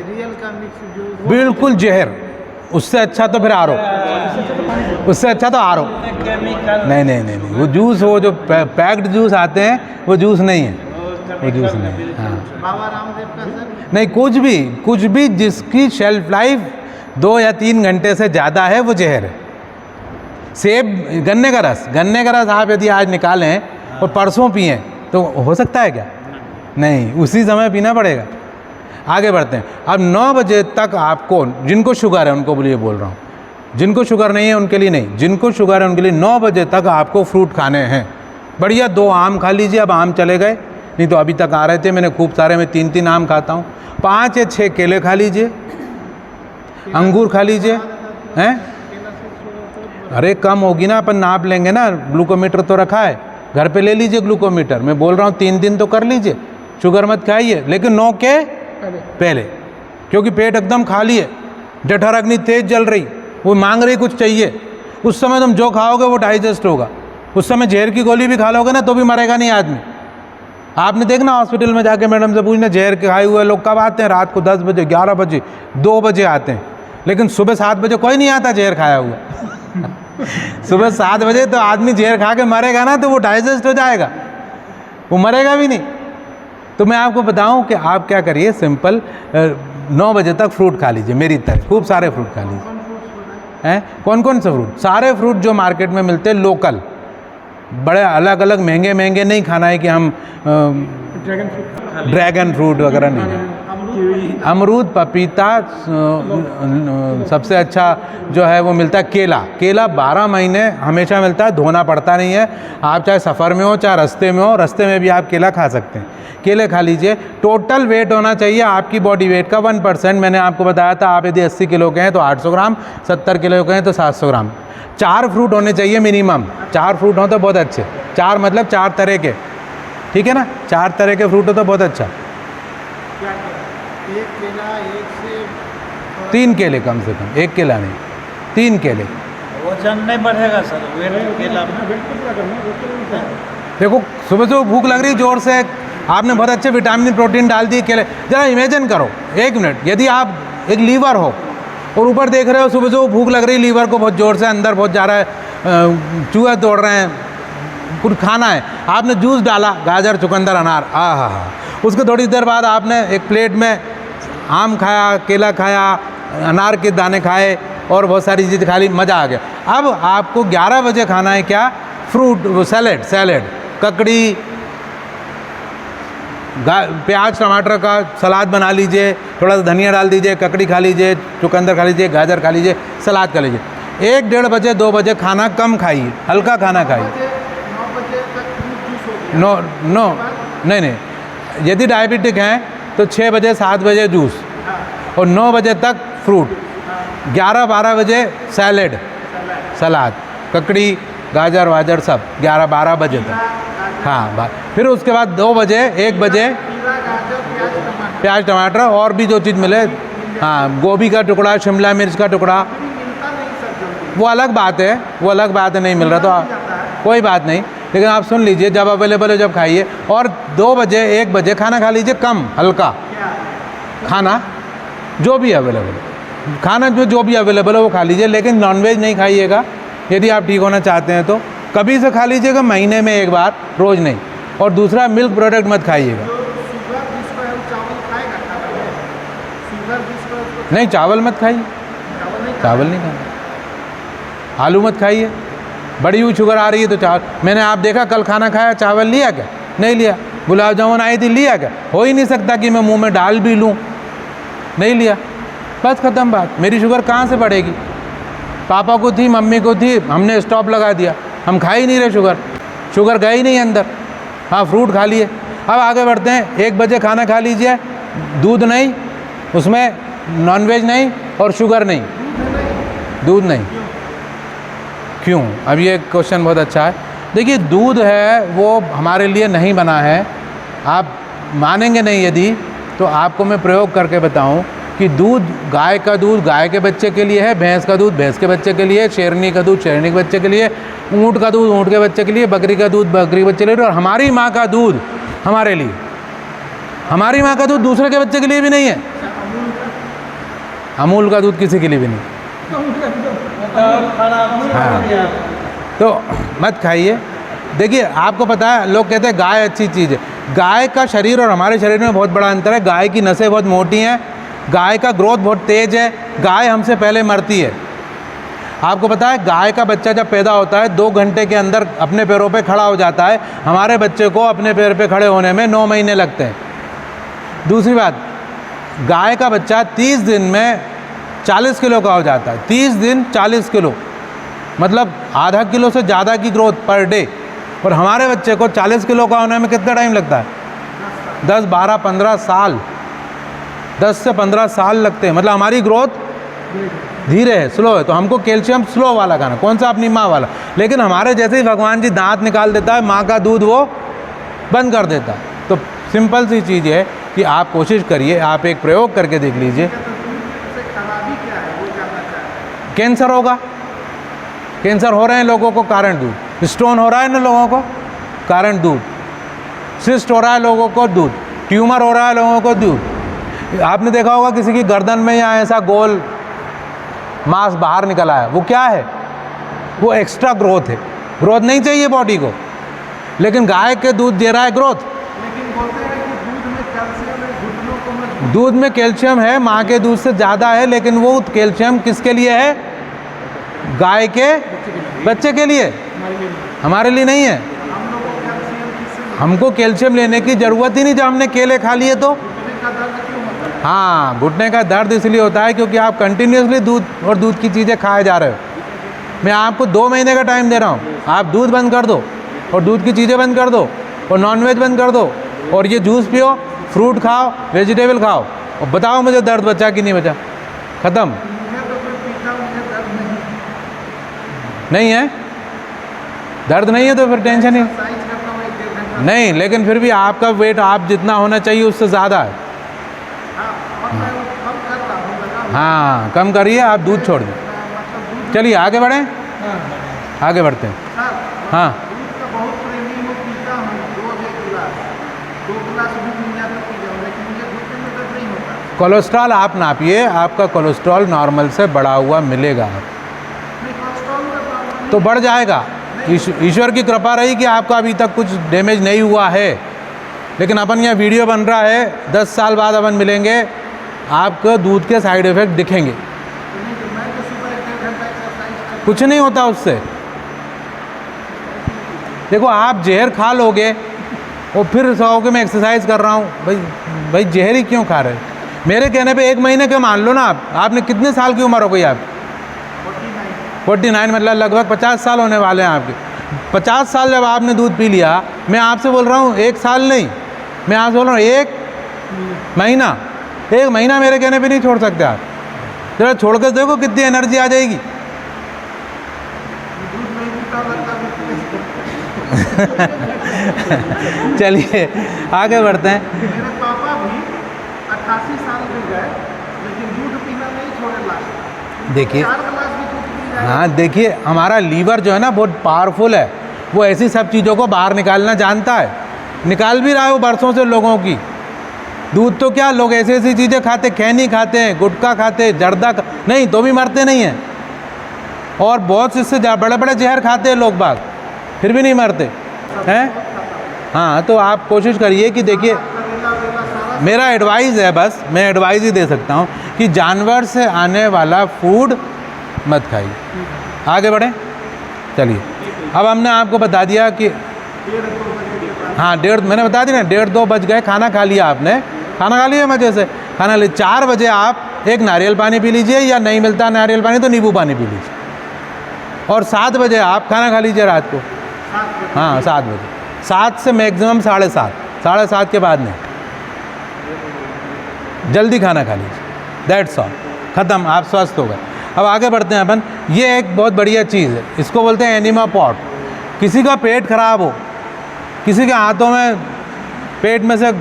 B: रियल का मिक्स जूस
A: बिल्कुल जहर, उससे अच्छा तो फिर आरो, उससे अच्छा तो आरो। नहीं नहीं नहीं नहीं, वो जूस, वो जो पैक्ड जूस आते हैं वो जूस नहीं है, वो जूस नहीं है। हाँ
B: बाबा रामदेव का सर
A: नहीं, कुछ भी जिसकी शेल्फ लाइफ 2 या 3 घंटे से ज़्यादा है वो जहर है। सेब, गन्ने का रस आप यदि आज निकालें और परसों पिएं तो हो सकता है क्या? नहीं, उसी समय पीना पड़ेगा। आगे बढ़ते हैं। अब 9 बजे तक आपको, जिनको शुगर है उनको लिए बोल रहा हूँ, जिनको शुगर नहीं है उनके लिए नहीं, जिनको शुगर है उनके लिए 9 बजे तक आपको फ्रूट खाने हैं। बढ़िया 2 आम खा लीजिए, अब आम चले गए, नहीं तो अभी तक आ रहे थे, मैंने खूब सारे, मैं 3-3 आम खाता हूँ। 5 या 6 केले खा लीजिए, अंगूर खा लीजिए, हैं? अरे कम होगी ना, अपन नाप लेंगे ना, ग्लूकोमीटर तो रखा है घर पे, ले लीजिए ग्लूकोमीटर। मैं बोल रहा हूँ 3 दिन तो कर लीजिए, शुगर मत खाइए, लेकिन 9 के पहले, क्योंकि पेट एकदम खाली है, जठराग्नि तेज जल रही, वो मांग रही कुछ चाहिए। उस समय तुम जो खाओगे वो डाइजेस्ट होगा। उस समय जहर की गोली भी खा लोगे ना तो भी मरेगा नहीं आदमी। आपने देखना हॉस्पिटल में जाके मैडम से पूछना, जहर खाए हुए लोग कब आते हैं? रात को 10 बजे, 11 बजे, 2 बजे आते हैं, लेकिन सुबह 7 बजे कोई नहीं आता जहर खाया हुआ। सुबह 7 बजे तो आदमी जहर खा के मरेगा ना तो वो डाइजेस्ट हो जाएगा, वो मरेगा भी नहीं। तो मैं आपको बताऊं कि आप क्या करिए, सिंपल 9 बजे तक फ्रूट खा लीजिए, मेरी तरह खूब सारे फ्रूट खा लीजिए। हैं? कौन कौन से फ्रूट? सारे फ्रूट जो मार्केट में मिलते हैं लोकल, बड़े अलग अलग महंगे महंगे नहीं खाना है कि हम ड्रैगन फ्रूट वगैरह नहीं है। अमरूद, पपीता, सबसे अच्छा जो है वो मिलता है केला। केला 12 महीने हमेशा मिलता है, धोना पड़ता नहीं है। आप चाहे सफ़र में हो चाहे रास्ते में हो, रास्ते में भी आप केला खा सकते हैं। केले खा लीजिए। टोटल वेट होना चाहिए आपकी बॉडी वेट का 1%। मैंने आपको बताया था, आप यदि 80 किलो के हैं तो 800 ग्राम, 70 किलो के हैं तो 700 ग्राम। 4 फ्रूट होने चाहिए मिनिमम। 4 फ्रूट हो तो बहुत अच्छे, 4 मतलब 4 तरह के, ठीक है ना? 4 तरह के फ्रूट हो तो बहुत अच्छा।
B: एक केला, एक सेब,
A: 3 केले कम से कम, 1 केला नहीं, 3 केले।
C: वजन नहीं बढ़ेगा सर वेट केला में?
A: देखो सुबह सुबह भूख लग रही जोर से, आपने बहुत अच्छे विटामिन प्रोटीन डाल दिए केले। जरा इमेजिन करो 1 मिनट, यदि आप एक लीवर हो और ऊपर देख रहे हो सुबह सुबह भूख लग रही, लीवर को बहुत ज़ोर से अंदर बहुत जा रहा है, चूहे दौड़ रहे हैं, कुछ खाना है, आपने जूस डाला, गाजर, चुकंदर, अनार, आहा हा। उसके थोड़ी देर बाद आपने एक प्लेट में आम खाया, केला खाया, अनार के दाने खाए और बहुत सारी चीज़ खा ली, मज़ा आ गया। अब आपको 11 बजे खाना है क्या? फ्रूट, वो सैलेड, ककड़ी, प्याज टमाटर का सलाद बना लीजिए, थोड़ा सा धनिया डाल दीजिए, ककड़ी खा लीजिए, चुकंदर खा लीजिए, गाजर खा लीजिए, सलाद खा लीजिए। 1-1:30 बजे, 2 बजे खाना कम खाइए, हल्का खाना खाइए।
B: 9 बजे तक फ्रूट जूस हो गया।
A: नो नहीं, यदि डायबिटिक हैं तो 6 बजे 7 बजे जूस और 9 बजे तक फ्रूट, 11-12 बजे सलाद, ककड़ी, गाजर वाजर सब 11-12 बजे तक। हाँ, फिर उसके बाद 2 बजे 1 बजे प्याज टमाटर और भी जो चीज़ मिले, हाँ, गोभी का टुकड़ा, शिमला मिर्च का टुकड़ा, वो अलग बात है, नहीं मिल रहा तो कोई बात नहीं, लेकिन आप सुन लीजिए, जब अवेलेबल है जब खाइए। और 2 बजे 1 बजे खाना खा लीजिए कम, हल्का खाना, जो भी अवेलेबल है खाना, जो भी अवेलेबल है वो खा लीजिए, लेकिन नॉनवेज नहीं खाइएगा। यदि आप ठीक होना चाहते हैं तो कभी से खा लीजिएगा, महीने में 1 बार, रोज़ नहीं। और दूसरा, मिल्क प्रोडक्ट मत खाइएगा। नहीं, चावल मत खाइए, चावल नहीं खाना। आलू मत खाइए, बढ़ी हुई शुगर आ रही है तो चावल। मैंने आप देखा कल खाना खाया, चावल लिया क्या? नहीं लिया। गुलाब जामुन आई थी, लिया क्या? हो ही नहीं सकता कि मैं मुंह में डाल भी लूँ, नहीं लिया, बस ख़त्म बात। मेरी शुगर कहाँ से बढ़ेगी? पापा को थी, मम्मी को थी, हमने स्टॉप लगा दिया, हम खा ही नहीं रहे शुगर गई नहीं अंदर। हाँ, फ्रूट खा लिए। अब आगे बढ़ते हैं। 1 बजे खाना खा लीजिए, दूध नहीं, उसमें नॉनवेज नहीं और शुगर नहीं, दूध नहीं। क्यों? अब ये क्वेश्चन बहुत अच्छा है। देखिए, दूध है वो हमारे लिए नहीं बना है। आप मानेंगे नहीं यदि, तो आपको मैं प्रयोग करके बताऊं कि दूध, गाय का दूध गाय के बच्चे के लिए है, भैंस का दूध भैंस के बच्चे के लिए, शेरनी का दूध शेरनी के बच्चे के लिए, ऊँट का दूध ऊँट के बच्चे के लिए, बकरी का दूध बकरी के बच्चे के लिए, और हमारी माँ का दूध हमारे लिए। हमारी माँ का दूध दूसरे के बच्चे के लिए भी नहीं है। अमूल का दूध किसी के लिए भी नहीं। हाँ, तो मत खाइए। देखिए, आपको पता है, लोग कहते हैं गाय अच्छी चीज़ है। गाय का शरीर और हमारे शरीर में बहुत बड़ा अंतर है। गाय की नसें बहुत मोटी हैं, गाय का ग्रोथ बहुत तेज़ है, गाय हमसे पहले मरती है। आपको पता है, गाय का बच्चा जब पैदा होता है 2 घंटे के अंदर अपने पैरों पे खड़ा हो जाता है। हमारे बच्चे को अपने पैर पे खड़े होने में 9 महीने लगते हैं। दूसरी बात, गाय का बच्चा 30 दिन में 40 किलो का हो जाता है। 30 दिन 40 किलो, मतलब आधा किलो से ज़्यादा की ग्रोथ पर डे। और हमारे बच्चे को 40 किलो का होने में कितना टाइम लगता है? 10, 12, 15 साल, 10 से 15 साल लगते हैं। मतलब हमारी ग्रोथ धीरे है, स्लो है। तो हमको कैल्शियम स्लो वाला खाना, कौन सा? अपनी माँ वाला। लेकिन हमारे जैसे ही भगवान जी दांत निकाल देता है, माँ का दूध वो बंद कर देता है। तो सिंपल सी चीज़ है कि आप कोशिश करिए, आप एक प्रयोग करके देख लीजिए।
B: खराबी क्या है वो जानना चाह रहे हैं।
A: कैंसर होगा, कैंसर हो रहे हैं लोगों को, कारण दूध। स्टोन हो रहा है ना लोगों को, कारण दूध। सिस्ट हो रहा है लोगों को, दूध। ट्यूमर हो रहा है लोगों को, दूध। आपने देखा होगा किसी की गर्दन में या ऐसा गोल मांस बाहर निकल आया, वो क्या है? वो एक्स्ट्रा ग्रोथ है। ग्रोथ नहीं चाहिए बॉडी को, लेकिन गाय के दूध दे रहा है ग्रोथ।
B: लेकिन बोलते हैं कि दूध में कैल्शियम है, घुटनों को मजबूत।
A: दूध में कैल्शियम है, माँ के दूध से ज़्यादा है, लेकिन वो कैल्शियम किसके लिए है? गाय के बच्चे के लिए, हमारे लिए नहीं है।
B: हम लोग को कैल्शियम किससे
A: हमको कैल्शियम लेने की ज़रूरत ही नहीं जब हमने केले खा लिए तो।
B: घुटने का दर्द क्यों होता है?
A: हाँ, घुटने का दर्द इसलिए होता है क्योंकि आप कंटिन्यूसली दूध और दूध की चीज़ें खाए जा रहे हो। मैं आपको 2 महीने का टाइम दे रहा हूँ, आप दूध बंद कर दो और दूध की चीज़ें बंद कर दो और नॉनवेज बंद कर दो और ये जूस पियो, फ्रूट खाओ, वेजिटेबल खाओ और बताओ मुझे दर्द बचा कि नहीं बचा? ख़त्म
B: मुझे तो कोई पीता, मुझे दर्द
A: नहीं है? दर्द नहीं है तो फिर टेंशन ही
B: एक्सरसाइज करता हूँ 1-1.5 घंटा।
A: नहीं। लेकिन फिर भी आपका वेट आप जितना होना चाहिए उससे ज़्यादा है।
B: हाँ, और मैं वो कम कर रहा हूँ, लगा हुआ।
A: हाँ, कम करिए, आप दूध छोड़ दें।
B: मतलब दूध।
A: चलिए आगे बढ़ें,
B: हाँ।
A: आगे बढ़ते हैं।
B: सर,
A: हाँ,
B: दूध का बहुत प्रेमी हूँ, पीता हूँ रोज 1 गिलास, 2 गिलास भी मिल जाता पी जाऊँ, लेकिन मुझे घुटने में दर्द नहीं होता।
A: कोलेस्ट्रॉल आप नापिए, आपका कोलेस्ट्रॉल नॉर्मल से बढ़ा हुआ मिलेगा,
B: नहीं, कोलेस्ट्रॉल का प्रॉब्लम
A: तो बढ़ जाएगा। ईश्वर की कृपा रही कि आपका अभी तक कुछ डैमेज नहीं हुआ है। लेकिन अपन यहाँ वीडियो बन रहा है, 10 साल बाद अपन मिलेंगे, आपको दूध के साइड इफ़ेक्ट दिखेंगे।
B: नहीं, तो मैं तो सुबह 1-1.5 घंटा एक्सरसाइज करता
A: कुछ नहीं होता उससे। देखो, आप जहर खा लोगे और फिर कहोगे मैं एक्सरसाइज कर रहा हूँ। भाई जहर ही क्यों खा रहे हैं? मेरे कहने पे 1 महीने के मान लो ना आप। आपने कितने साल की उम्र हो गई? आप 49, मतलब लगभग 50 साल होने वाले हैं आपके। 50 साल जब आपने दूध पी लिया, मैं आपसे बोल रहा हूँ 1 साल नहीं, मैं आपसे बोल रहा हूँ 1 महीना। 1 महीना मेरे कहने पे नहीं छोड़ सकते आप। जरा छोड़ कर देखो कितनी एनर्जी आ जाएगी।
B: दूध नहीं पीता, लगता है
A: चलिए आगे बढ़ते हैं।
B: मेरे पापा भी 88 साल के गए, लेकिन दूध पीना नहीं छोड़े लास्ट।
A: देखिए,
B: 4 गिलास भी दूध पी जाए।
A: हाँ देखिए, हमारा लीवर जो है ना बहुत पावरफुल है। वो ऐसी सब चीज़ों को बाहर निकालना जानता है, निकाल भी रहा है वो बरसों से लोगों की। दूध तो क्या, लोग ऐसी ऐसी चीज़ें खाते, खैनी खाते हैं, गुटखा खाते, जर्दा नहीं तो भी मरते नहीं हैं। और बहुत इससे बड़े बड़े जहर खाते हैं लोग बाग, फिर भी नहीं मरते हैं। हाँ, तो आप कोशिश करिए कि देखिए,
B: करेला वेला सारा
A: मेरा एडवाइस है, बस मैं एडवाइस ही दे सकता हूँ कि जानवर से आने वाला फूड मत खाइए। आगे बढ़ें, चलिए। अब हमने आपको बता दिया कि
B: 1:30-2 बजे के बाद
A: हाँ, मैंने बता दी ना, 1:30-2 बज गए, खाना खा लिया आपने, खाना खा लिया मज़े से, खाना ले 4 बजे आप एक नारियल पानी पी लीजिए, या नहीं मिलता नारियल पानी तो नींबू पानी पी लीजिए। और 7 बजे आप खाना खा लीजिए रात को।
B: 7 बजे।
A: हाँ, 7 बजे, 7 से मैक्सिमम 7:30, 7:30 के बाद नहीं, जल्दी खाना खा लीजिए। दैट्स ऑल, ख़त्म, आप स्वस्थ हो गए। अब आगे बढ़ते हैं अपन। ये एक बहुत बढ़िया चीज़ है, इसको बोलते हैं एनिमा पॉट। किसी का पेट खराब हो, किसी के हाथों में पेट में से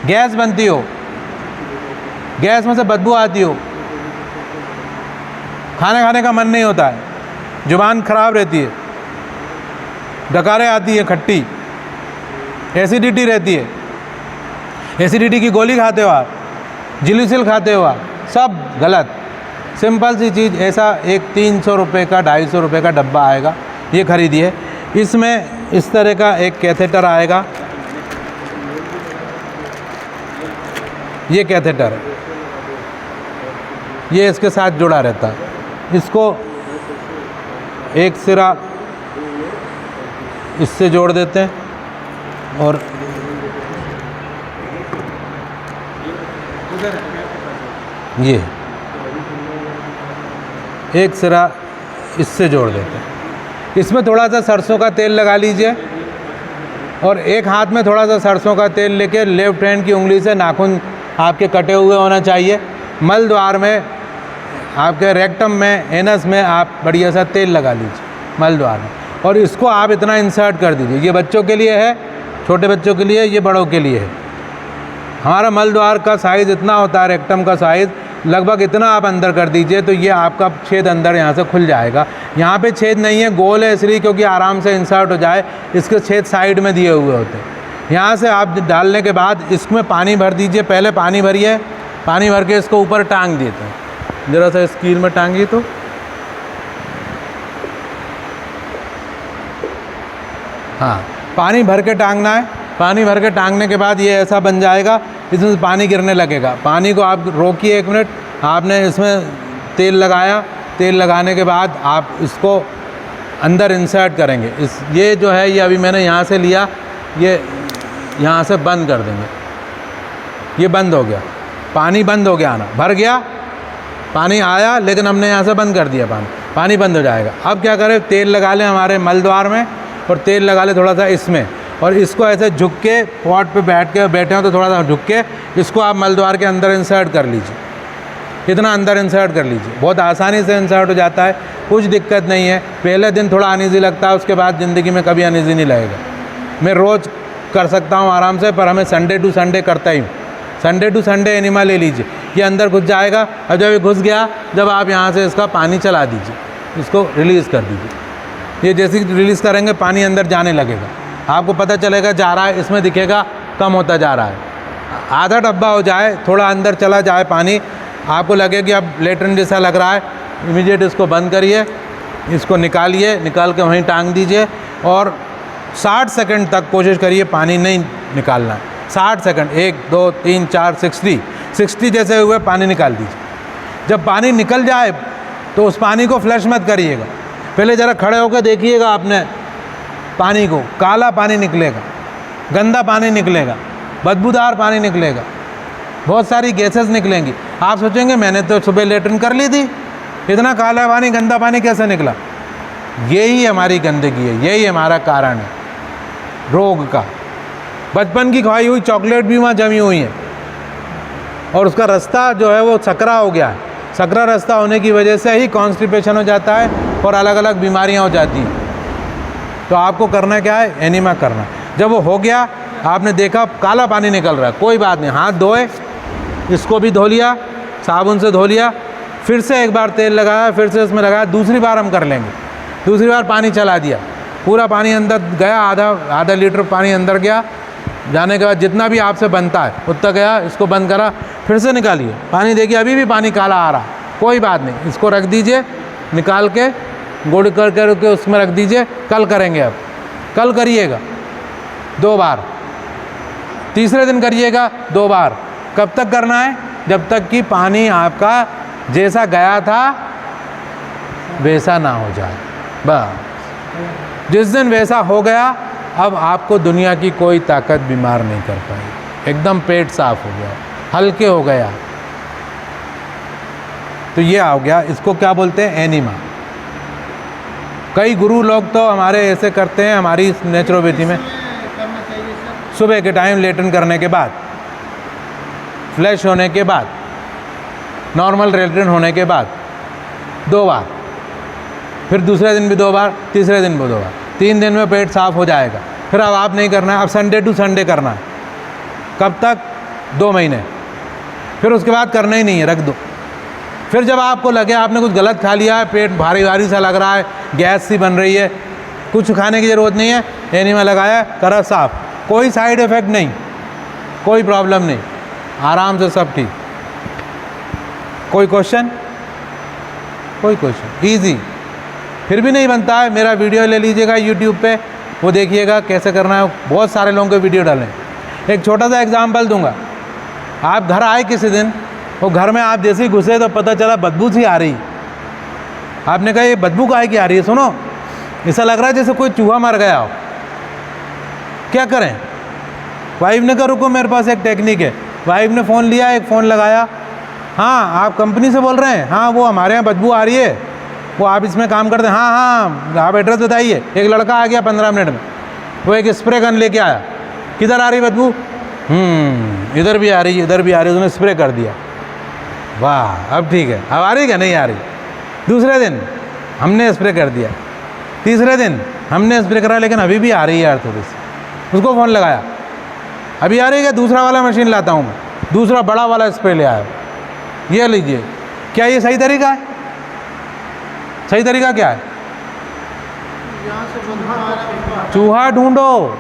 A: गैस बनती हो, गैस में से बदबू आती हो, खाना खाने का मन नहीं होता है, जुबान खराब रहती है, डकारें आती है खट्टी, एसिडिटी रहती है, एसिडिटी की गोली खाते हो आप, जिलिसिल खाते हो आप, सब गलत। सिंपल सी चीज़, ऐसा एक 300 रुपये का 250 रुपये का डब्बा आएगा, ये खरीदिए। इसमें इस तरह का एक कैथेटर आएगा, ये कैथेटर है, ये इसके साथ जुड़ा रहता है। इसको एक सिरा इससे जोड़ देते हैं और ये एक सिरा इससे जोड़ देते हैं। इसमें थोड़ा सा सरसों का तेल लगा लीजिए, और एक हाथ में थोड़ा सा सरसों का तेल लेके लेफ्ट हैंड की उंगली से नाखून आपके कटे हुए होना चाहिए, मल द्वार में, आपके रेक्टम में, एनस में आप बढ़िया सा तेल लगा लीजिए मल द्वार में, और इसको आप इतना इंसर्ट कर दीजिए। ये बच्चों के लिए है, छोटे बच्चों के लिए, ये बड़ों के लिए है। हमारा मल द्वार का साइज़ इतना होता है, रेक्टम का साइज़ लगभग इतना आप अंदर कर दीजिए तो ये आपका छेद अंदर यहाँ से खुल जाएगा। यहाँ पे छेद नहीं है, गोल है इसलिए क्योंकि आराम से इंसर्ट हो जाए, इसके छेद साइड में दिए हुए होते हैं। यहाँ से आप डालने के बाद इसमें पानी भर दीजिए, पहले पानी भरिए, पानी भर के इसको ऊपर टांग देते हैं, ज़रा सा स्कील में टांगिए तो हाँ, पानी भर के टांगना है। पानी भर के टांगने के बाद ये ऐसा बन जाएगा, इसमें से पानी गिरने लगेगा। पानी को आप रोकिए 1 मिनट, आपने इसमें तेल लगाया, तेल लगाने के बाद आप इसको अंदर इंसर्ट करेंगे। ये जो है ये अभी मैंने यहाँ से लिया, ये यहाँ से बंद कर देंगे, ये बंद हो गया, पानी बंद हो गया आना, भर गया, पानी आया लेकिन हमने यहाँ से बंद कर दिया, पानी बंद हो जाएगा। अब क्या करें, तेल लगा लें हमारे मल द्वार में और तेल लगा लें थोड़ा सा इसमें, और इसको ऐसे झुक के पॉट पे बैठे हो तो थोड़ा सा झुक के इसको आप मल द्वार के अंदर इंसर्ट कर लीजिए, इतना अंदर इंसर्ट कर लीजिए। बहुत आसानी से इंसर्ट हो जाता है, कुछ दिक्कत नहीं है। पहले दिन थोड़ा अनईज़ी लगता है, उसके बाद ज़िंदगी में कभी अनईज़ी नहीं लगेगा। मैं रोज़ कर सकता हूँ आराम से, पर हमें संडे टू संडे करता ही हूँ। संडे टू संडे एनिमा ले लीजिए, ये अंदर घुस जाएगा, और जब ये घुस गया, जब आप यहाँ से इसका पानी चला दीजिए, इसको रिलीज़ कर दीजिए। ये जैसे ही रिलीज़ करेंगे पानी अंदर जाने लगेगा, आपको पता चलेगा जा रहा है, इसमें दिखेगा कम होता जा रहा है। आधा डब्बा हो जाए, थोड़ा अंदर चला जाए पानी, आपको लगे कि अब लेटरिन जैसा लग रहा है, इमीडिएट इसको बंद करिए, इसको निकालिए, निकाल के वहीं टांग दीजिए और 60 सेकंड तक कोशिश करिए पानी नहीं निकालना है। 60 सेकंड, 1 2 3 4 60 जैसे हुए पानी निकाल दीजिए। जब पानी निकल जाए तो उस पानी को फ्लश मत करिएगा, पहले ज़रा खड़े होकर देखिएगा आपने पानी को, काला पानी निकलेगा, गंदा पानी निकलेगा, बदबूदार पानी निकलेगा, बहुत सारी गैसेस निकलेंगी। आप सोचेंगे मैंने तो सुबह लेटरिन कर ली थी, इतना काला पानी, गंदा पानी कैसे निकला? यही हमारी गंदगी है, यही हमारा कारण है रोग का। बचपन की खाई हुई चॉकलेट भी वहाँ जमी हुई है और उसका रास्ता जो है वो सकरा हो गया है। सकरा रास्ता होने की वजह से ही कॉन्स्टिपेशन हो जाता है और अलग अलग बीमारियाँ हो जाती हैं। तो आपको करना क्या है, एनीमा करना। जब वो हो गया, आपने देखा काला पानी निकल रहा है, कोई बात नहीं, हाथ धोए, इसको भी धो लिया, साबुन से धो लिया, फिर से एक बार तेल लगाया, फिर से इसमें लगाया, दूसरी बार हम कर लेंगे। दूसरी बार पानी चला दिया, पूरा पानी अंदर गया, आधा लीटर पानी अंदर गया, जाने के बाद जितना भी आपसे बनता है उतना गया, इसको बंद करा, फिर से निकालिए, पानी देखिए अभी भी पानी काला आ रहा, कोई बात नहीं, इसको रख दीजिए, निकाल के गुड़ करके उसमें रख दीजिए। कल करेंगे, अब कल करिएगा 2 बार, तीसरे दिन करिएगा 2 बार। कब तक करना है? जब तक कि पानी आपका जैसा गया था वैसा ना हो जाए। बस जिस दिन वैसा हो गया, अब आपको दुनिया की कोई ताकत बीमार नहीं कर पाई, एकदम पेट साफ हो गया, हल्के हो गया। तो ये आ गया, इसको क्या बोलते हैं, एनीमा। कई गुरु लोग तो हमारे ऐसे करते हैं, हमारी नेचुरोपैथी में
B: करना चाहिए सर।
A: सुबह के टाइम लेटरिन करने के बाद, फ्लैश होने के बाद, नॉर्मल लेटरिन होने के बाद 2 बार, फिर दूसरे दिन भी 2 बार, तीसरे दिन भी 2 बार, 3 दिन में पेट साफ हो जाएगा। फिर अब आप नहीं करना है, अब संडे टू संडे करना है। कब तक? 2 महीने। फिर उसके बाद करना ही नहीं है, रख दो। फिर जब आपको लगे आपने कुछ गलत खा लिया है, पेट भारी भारी सा लग रहा है, गैस सी बन रही है, कुछ खाने की ज़रूरत नहीं है, एनीमा लगाया, करा साफ, कोई साइड इफ़ेक्ट नहीं, कोई प्रॉब्लम नहीं, आराम से सब ठीक। कोई क्वेश्चन? कोई क्वेश्चन? इजी। फिर भी नहीं बनता है, मेरा वीडियो ले लीजिएगा यूट्यूब पे, वो देखिएगा कैसे करना है, बहुत सारे लोगों के वीडियो डालें। एक छोटा सा एग्जांपल दूंगा। आप घर आए किसी दिन, वो घर में आप जैसे ही घुसे तो पता चला बदबू सी आ रही। आपने कहा ये बदबू काहे की आ रही है? सुनो, ऐसा लग रहा है जैसे कोई चूहा मर गया हो। क्या करें? वाइफ ने कहा रुको, मेरे पास एक टेक्निक है। वाइफ ने फ़ोन लिया, एक फ़ोन लगाया, हाँ आप कंपनी से बोल रहे हैं? हाँ, वो हमारे यहाँ बदबू आ रही है, वो आप इसमें काम करते हैं? हाँ हाँ, आप एड्रेस बताइए। एक लड़का आ गया 15 मिनट में, वो एक स्प्रे गन लेके आया, किधर आ रही बदबू, इधर भी आ रही, इधर भी आ रही, उसने स्प्रे कर दिया, वाह अब ठीक है, अब आ रही क्या, नहीं आ रही। दूसरे दिन हमने स्प्रे कर दिया, तीसरे दिन हमने स्प्रे करा, लेकिन अभी भी आ रही है यार थोड़ी सी। उसको फ़ोन लगाया, अभी आ रही है क्या, दूसरा वाला मशीन लाता हूँ मैं, दूसरा बड़ा वाला स्प्रे ले आया, ये लीजिए। क्या ये सही तरीका है? सही तरीका क्या है?
B: यहाँ से बंधा आ रहा है,
A: चूहा ढूंढो,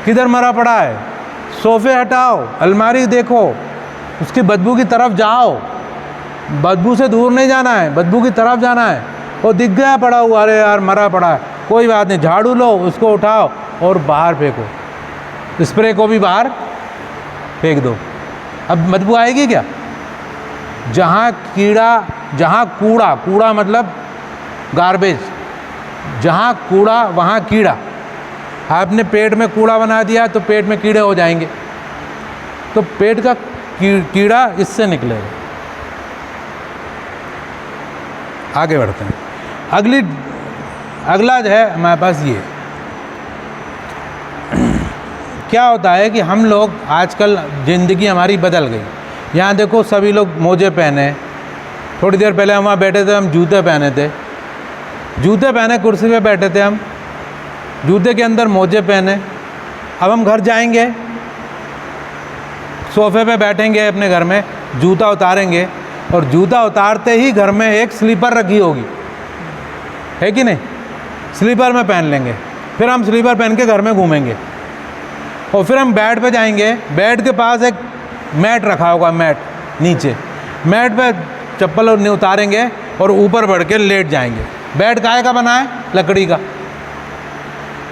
A: किधर मरा पड़ा है, सोफे हटाओ, अलमारी देखो, उसकी बदबू की तरफ जाओ, बदबू से दूर नहीं जाना है, बदबू की तरफ जाना है। वो दिख गया पड़ा हुआ, अरे यार मरा पड़ा है, कोई बात नहीं, झाड़ू लो, उसको उठाओ और बाहर फेंको, स्प्रे को भी बाहर फेंक दो। अब बदबू आएगी क्या? जहाँ कीड़ा, जहाँ कूड़ा, कूड़ा मतलब गार्बेज, जहाँ कूड़ा वहाँ कीड़ा। आपने पेट में कूड़ा बना दिया तो पेट में कीड़े हो जाएंगे, तो पेट का कीड़ा इससे निकलेगा। आगे बढ़ते हैं। अगला जो है हमारे पास ये क्या होता है कि हम लोग आजकल ज़िंदगी हमारी बदल गई। यहाँ देखो सभी लोग मोजे पहने, थोड़ी देर पहले हम वहाँ बैठे थे, हम जूते पहने थे, जूते पहने कुर्सी पे बैठे थे हम, जूते के अंदर मोजे पहने। अब हम घर जाएंगे, सोफे पे बैठेंगे अपने घर में, जूता उतारेंगे और जूता उतारते ही घर में एक स्लीपर रखी होगी, है कि नहीं? स्लीपर में पहन लेंगे, फिर हम स्लीपर पहन के घर में घूमेंगे और फिर हम बेड पे जाएंगे, बेड के पास एक मैट रखा होगा, मैट नीचे, मैट पे चप्पल उतारेंगे और ऊपर बढ़ के लेट जाएंगे। बेड काहे का बना है? लकड़ी का।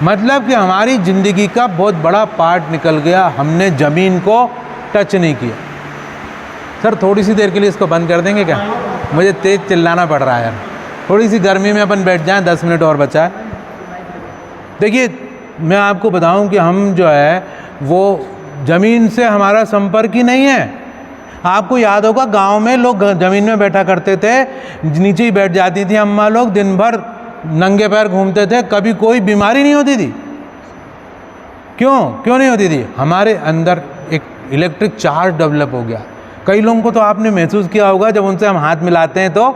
A: मतलब कि हमारी ज़िंदगी का बहुत बड़ा पार्ट निकल गया, हमने ज़मीन को टच नहीं किया। सर थोड़ी सी देर के लिए इसको बंद कर देंगे क्या? मुझे तेज़ चिल्लाना पड़ रहा है यार, थोड़ी सी गर्मी में अपन बैठ जाएं, 10 मिनट और बचा है। देखिए मैं आपको बताऊं कि हम जो है वो ज़मीन से हमारा संपर्क ही नहीं है। आपको याद होगा गांव में लोग ज़मीन में बैठा करते थे, नीचे ही बैठ जाती थी अम्मा लोग, दिन भर नंगे पैर घूमते थे, कभी कोई बीमारी नहीं होती थी। क्यों नहीं होती थी? हमारे अंदर एक इलेक्ट्रिक चार्ज डेवलप हो गया। कई लोगों को तो आपने महसूस किया होगा, जब उनसे हम हाथ मिलाते हैं तो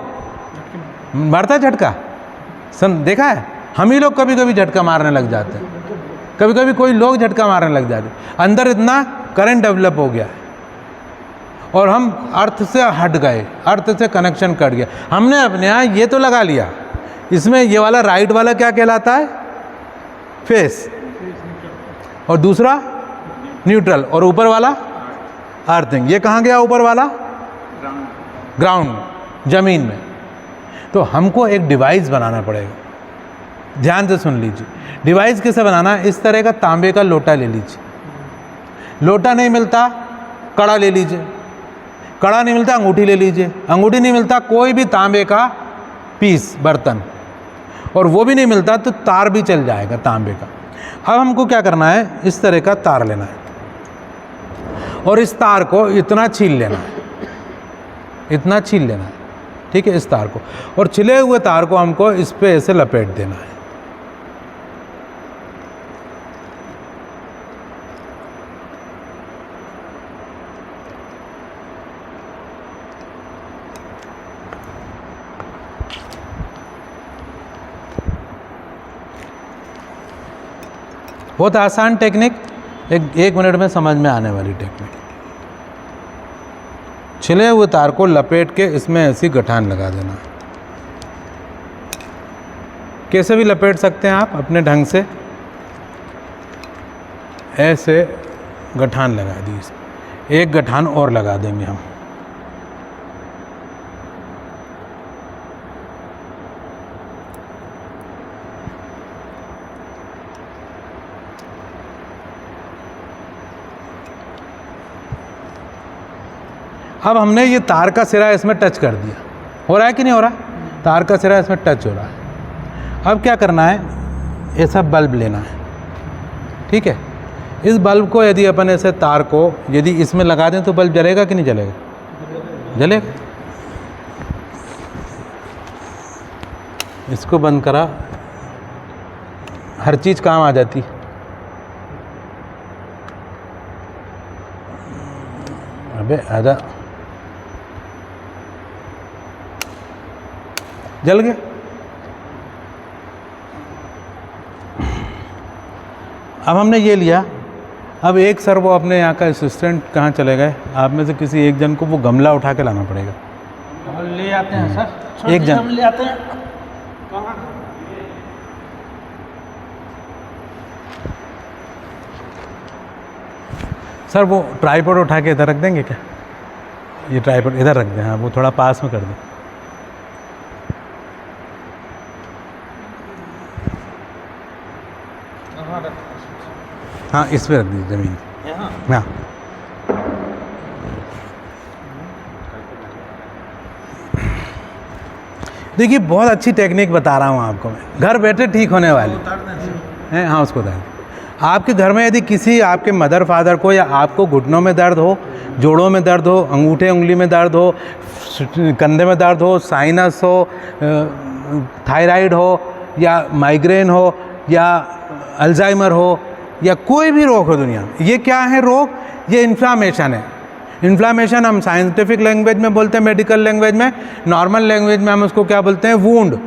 A: मारता झटका, देखा है? हम ही लोग कभी कभी झटका मारने लग जाते हैं, कभी कभी कोई लोग झटका मारने लग जाते हैं। अंदर इतना करंट डेवलप हो गया है और हम अर्थ से हट गए, अर्थ से कनेक्शन कट गया। हमने अपने यहाँ ये तो लगा लिया, इसमें ये वाला राइट वाला क्या कहलाता है? फेस, और दूसरा न्यूट्रल, और ऊपर वाला अर्थिंग। ये कहाँ गया ऊपर वाला? ग्राउंड, ज़मीन में। तो हमको एक डिवाइस बनाना पड़ेगा, ध्यान से सुन लीजिए। डिवाइस कैसे बनाना है? इस तरह का तांबे का लोटा ले लीजिए, लोटा नहीं मिलता कड़ा ले लीजिए, कड़ा नहीं मिलता अंगूठी ले लीजिए, अंगूठी नहीं मिलता कोई भी तांबे का पीस बर्तन, और वो भी नहीं मिलता तो तार भी चल जाएगा तांबे का। अब हमको क्या करना है? इस तरह का तार लेना है और इस तार को इतना छील लेना है, इतना छील लेना है, ठीक है, इस तार को। और छिले हुए तार को हमको इस पे ऐसे लपेट देना है। बहुत आसान टेक्निक, एक मिनट में समझ में आने वाली टेक्निक। छिले हुए तार को लपेट के इसमें ऐसी गठान लगा देना है। कैसे भी लपेट सकते हैं आप अपने ढंग से, ऐसे गठान लगा दी, इसमें एक गठान और लगा देंगे हम। अब हमने ये तार का सिरा इसमें टच कर दिया, हो रहा है कि नहीं हो रहा? तार का सिरा इसमें टच हो रहा है। अब क्या करना है? ऐसा बल्ब लेना है, ठीक है। इस बल्ब को यदि अपन ऐसे तार को यदि इसमें लगा दें तो बल्ब जलेगा कि नहीं जलेगा? जलेगा। इसको बंद करा, हर चीज़ काम आ जाती है। अबे आधा जल गया। अब हमने ये लिया। अब एक सर वो अपने यहाँ का असिस्टेंट कहाँ चले गए, आप में से किसी एक जन को वो गमला उठा के लाना पड़ेगा।
C: और ले आते हैं सर,
A: एक जन
C: हम ले आते हैं।
A: सर वो ट्राइपॉड उठा के इधर रख देंगे क्या? ये ट्राइपॉड इधर रख दें, हाँ वो थोड़ा पास में कर दें। हाँ इस पे रख दीजिए ज़मीन। हाँ देखिए बहुत अच्छी टेक्निक बता रहा हूँ आपको मैं, घर बैठे ठीक होने वाली है। हाँ उसको उतार दें। आपके घर में यदि किसी आपके मदर फादर को या आपको घुटनों में दर्द हो, जोड़ों में दर्द हो, अंगूठे उंगली में दर्द हो, कंधे में दर्द हो, साइनस हो, थायराइड हो या माइग्रेन हो या अल्जाइमर हो या कोई भी रोग हो दुनिया में, ये क्या है रोग? ये इन्फ्लामेशन है। इन्फ्लामेशन हम साइंटिफिक लैंग्वेज में बोलते हैं, मेडिकल लैंग्वेज में, नॉर्मल लैंग्वेज में हम उसको क्या बोलते हैं? वूंड।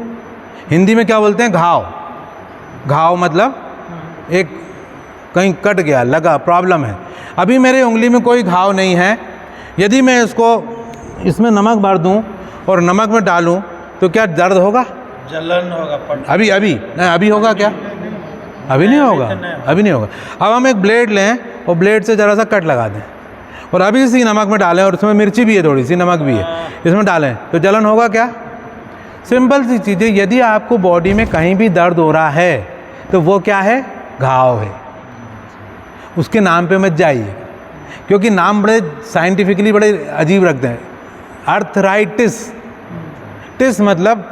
A: हिंदी में क्या बोलते हैं? घाव। घाव मतलब एक कहीं कट गया, लगा, प्रॉब्लम है। अभी मेरे उंगली में कोई घाव नहीं है, यदि मैं इसमें नमक भर दूं और नमक में डालूं तो क्या दर्द होगा?
C: जलन होगा।
A: अभी नहीं, अभी होगा क्या? अभी नहीं होगा, अभी नहीं होगा। अब हम एक ब्लेड लें और ब्लेड से ज़रा सा कट लगा दें और अभी इसी नमक में डालें, और इसमें मिर्ची भी है, थोड़ी सी नमक भी है, इसमें डालें तो जलन होगा क्या? सिंपल सी चीज़ है। यदि आपको बॉडी में कहीं भी दर्द हो रहा है तो वो क्या है? घाव है। उसके नाम पे मत जाइए, क्योंकि नाम बड़े साइंटिफिकली बड़े अजीब रखते हैं। अर्थराइटिस, टिस मतलब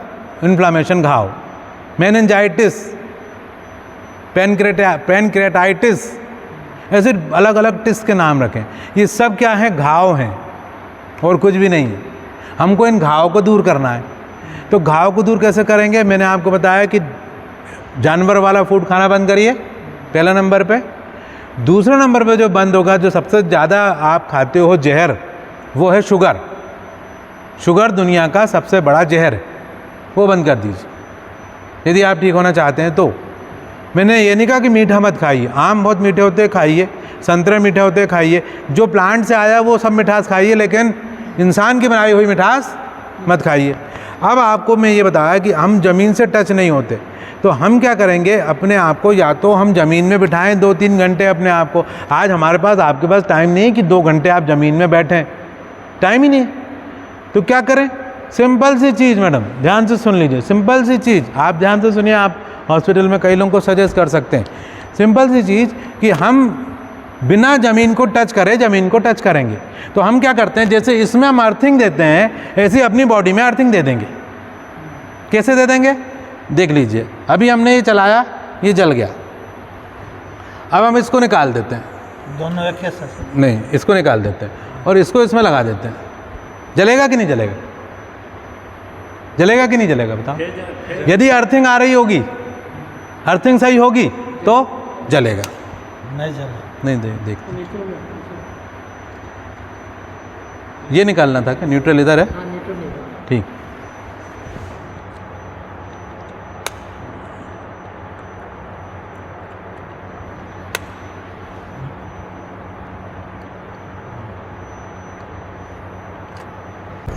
A: इन्फ्लामेशन, घाव। मेनिंजाइटिस, पैनक्रेटाइटिस, ऐसे अलग अलग टिस के नाम रखें। ये सब क्या है? घाव हैं और कुछ भी नहीं है। हमको इन घाव को दूर करना है। तो घाव को दूर कैसे करेंगे? मैंने आपको बताया कि जानवर वाला फूड खाना बंद करिए, पहला नंबर पे। दूसरा नंबर पे जो बंद होगा, जो सबसे ज़्यादा आप खाते हो जहर, वो है शुगर। शुगर दुनिया का सबसे बड़ा जहर है, वो बंद कर दीजिए यदि आप ठीक होना चाहते हैं तो। मैंने ये नहीं कहा कि मीठा मत खाइए, आम बहुत मीठे होते हैं खाइए, संतरे मीठे होते हैं खाइए, जो प्लांट से आया वो सब मिठास खाइए, लेकिन इंसान की बनाई हुई मिठास मत खाइए। अब आपको मैं ये बताया कि हम ज़मीन से टच नहीं होते, तो हम क्या करेंगे? अपने आप को या तो हम ज़मीन में बिठाएं 2-3 घंटे अपने आप को। आज हमारे पास, आपके पास टाइम नहीं है कि 2 घंटे आप ज़मीन में बैठें, टाइम ही नहीं है। तो क्या करें? सिंपल सी चीज़, मैडम ध्यान से सुन लीजिए, सिंपल सी चीज़, आप ध्यान से सुनिए। आप हॉस्पिटल में कई लोगों को सजेस्ट कर सकते हैं। सिंपल सी चीज़ कि हम बिना ज़मीन को टच करें, ज़मीन को टच करेंगे तो हम क्या करते हैं? जैसे इसमें हम अर्थिंग देते हैं, ऐसे अपनी बॉडी में अर्थिंग दे देंगे। कैसे दे देंगे? देख लीजिए, अभी हमने ये चलाया, ये जल गया। अब हम इसको निकाल देते हैं,
C: दोनों एक ही साथ?
A: नहीं, इसको निकाल देते हैं और इसको इसमें लगा देते हैं। जलेगा कि नहीं जलेगा? जलेगा कि नहीं जलेगा बताओ? यदि अर्थिंग आ रही होगी, अर्थिंग सही होगी तो जलेगा।
C: नहीं जले।
A: नहीं देख ये निकालना था क्या? न्यूट्रल इधर है, ठीक।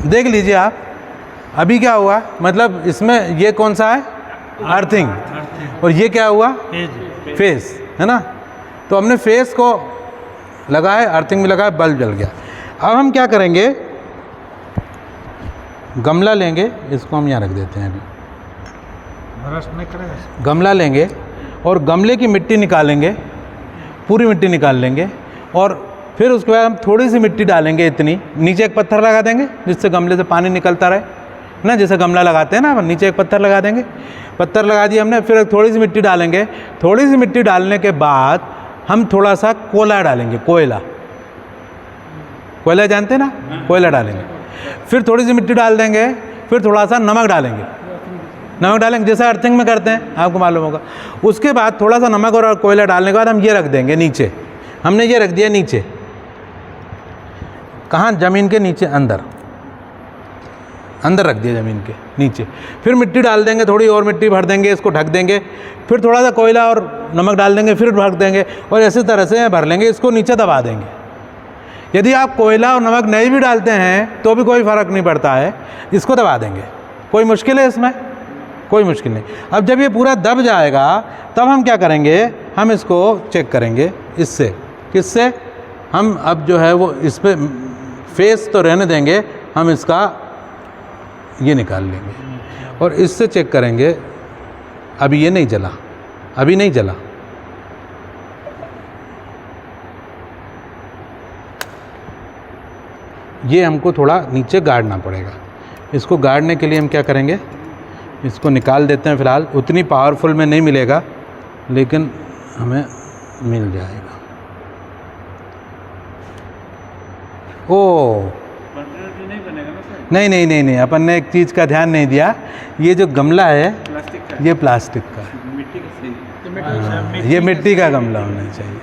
A: देख लीजिए आप, अभी क्या हुआ? मतलब इसमें ये कौन सा है? अर्थिंग। और ये क्या हुआ? फेस, है ना? तो हमने फेस को लगाए, अर्थिंग भी लगाए, बल्ब जल गया। अब हम क्या करेंगे? गमला लेंगे, इसको हम यहाँ रख देते हैं। अभी
C: ब्रश नहीं करेगा?
A: गमला लेंगे और गमले की मिट्टी निकालेंगे, पूरी मिट्टी निकाल लेंगे, और फिर उसके बाद हम थोड़ी सी मिट्टी डालेंगे, इतनी। नीचे एक पत्थर लगा देंगे जिससे गमले से पानी निकलता रहे ना, जैसे गमला लगाते हैं ना, नीचे एक पत्थर लगा देंगे। पत्थर लगा दिया हमने, फिर थोड़ी सी मिट्टी डालेंगे। थोड़ी सी मिट्टी डालने के बाद हम थोड़ा सा कोयला डालेंगे, कोयला जानते हैं ना, कोयला डालेंगे। फिर थोड़ी सी मिट्टी डाल देंगे, फिर थोड़ा सा नमक डालेंगे, जैसे अर्थिंग में करते हैं, आपको मालूम होगा। उसके बाद थोड़ा सा नमक और कोयला डालने के बाद हम ये रख देंगे नीचे। हमने ये रख दिया नीचे, कहाँ? ज़मीन के नीचे, अंदर अंदर रख दिया ज़मीन के नीचे। फिर मिट्टी डाल देंगे, थोड़ी और मिट्टी भर देंगे, इसको ढक देंगे, फिर थोड़ा सा कोयला और नमक डाल देंगे, फिर ढक देंगे और इसी तरह से भर लेंगे, इसको नीचे दबा देंगे। यदि आप कोयला और नमक नहीं भी डालते हैं तो भी कोई फ़र्क नहीं पड़ता है, इसको दबा देंगे। कोई मुश्किल है इसमें? कोई मुश्किल नहीं। अब जब ये पूरा दब जाएगा तब हम क्या करेंगे, हम इसको चेक करेंगे इससे। किससे? हम अब जो है वो इस पर फेस तो रहने देंगे, हम इसका ये निकाल लेंगे और इससे चेक करेंगे। अभी ये नहीं जला, अभी नहीं जला। ये हमको थोड़ा नीचे गाड़ना पड़ेगा। इसको गाड़ने के लिए हम क्या करेंगे, इसको निकाल देते हैं फ़िलहाल। उतनी पावरफुल में नहीं मिलेगा लेकिन हमें मिल जाएगा। ओ नहीं नहीं नहीं नहीं, अपन ने एक चीज़ का ध्यान नहीं दिया। ये जो गमला है ये प्लास्टिक का, ये मिट्टी का गमला होना चाहिए।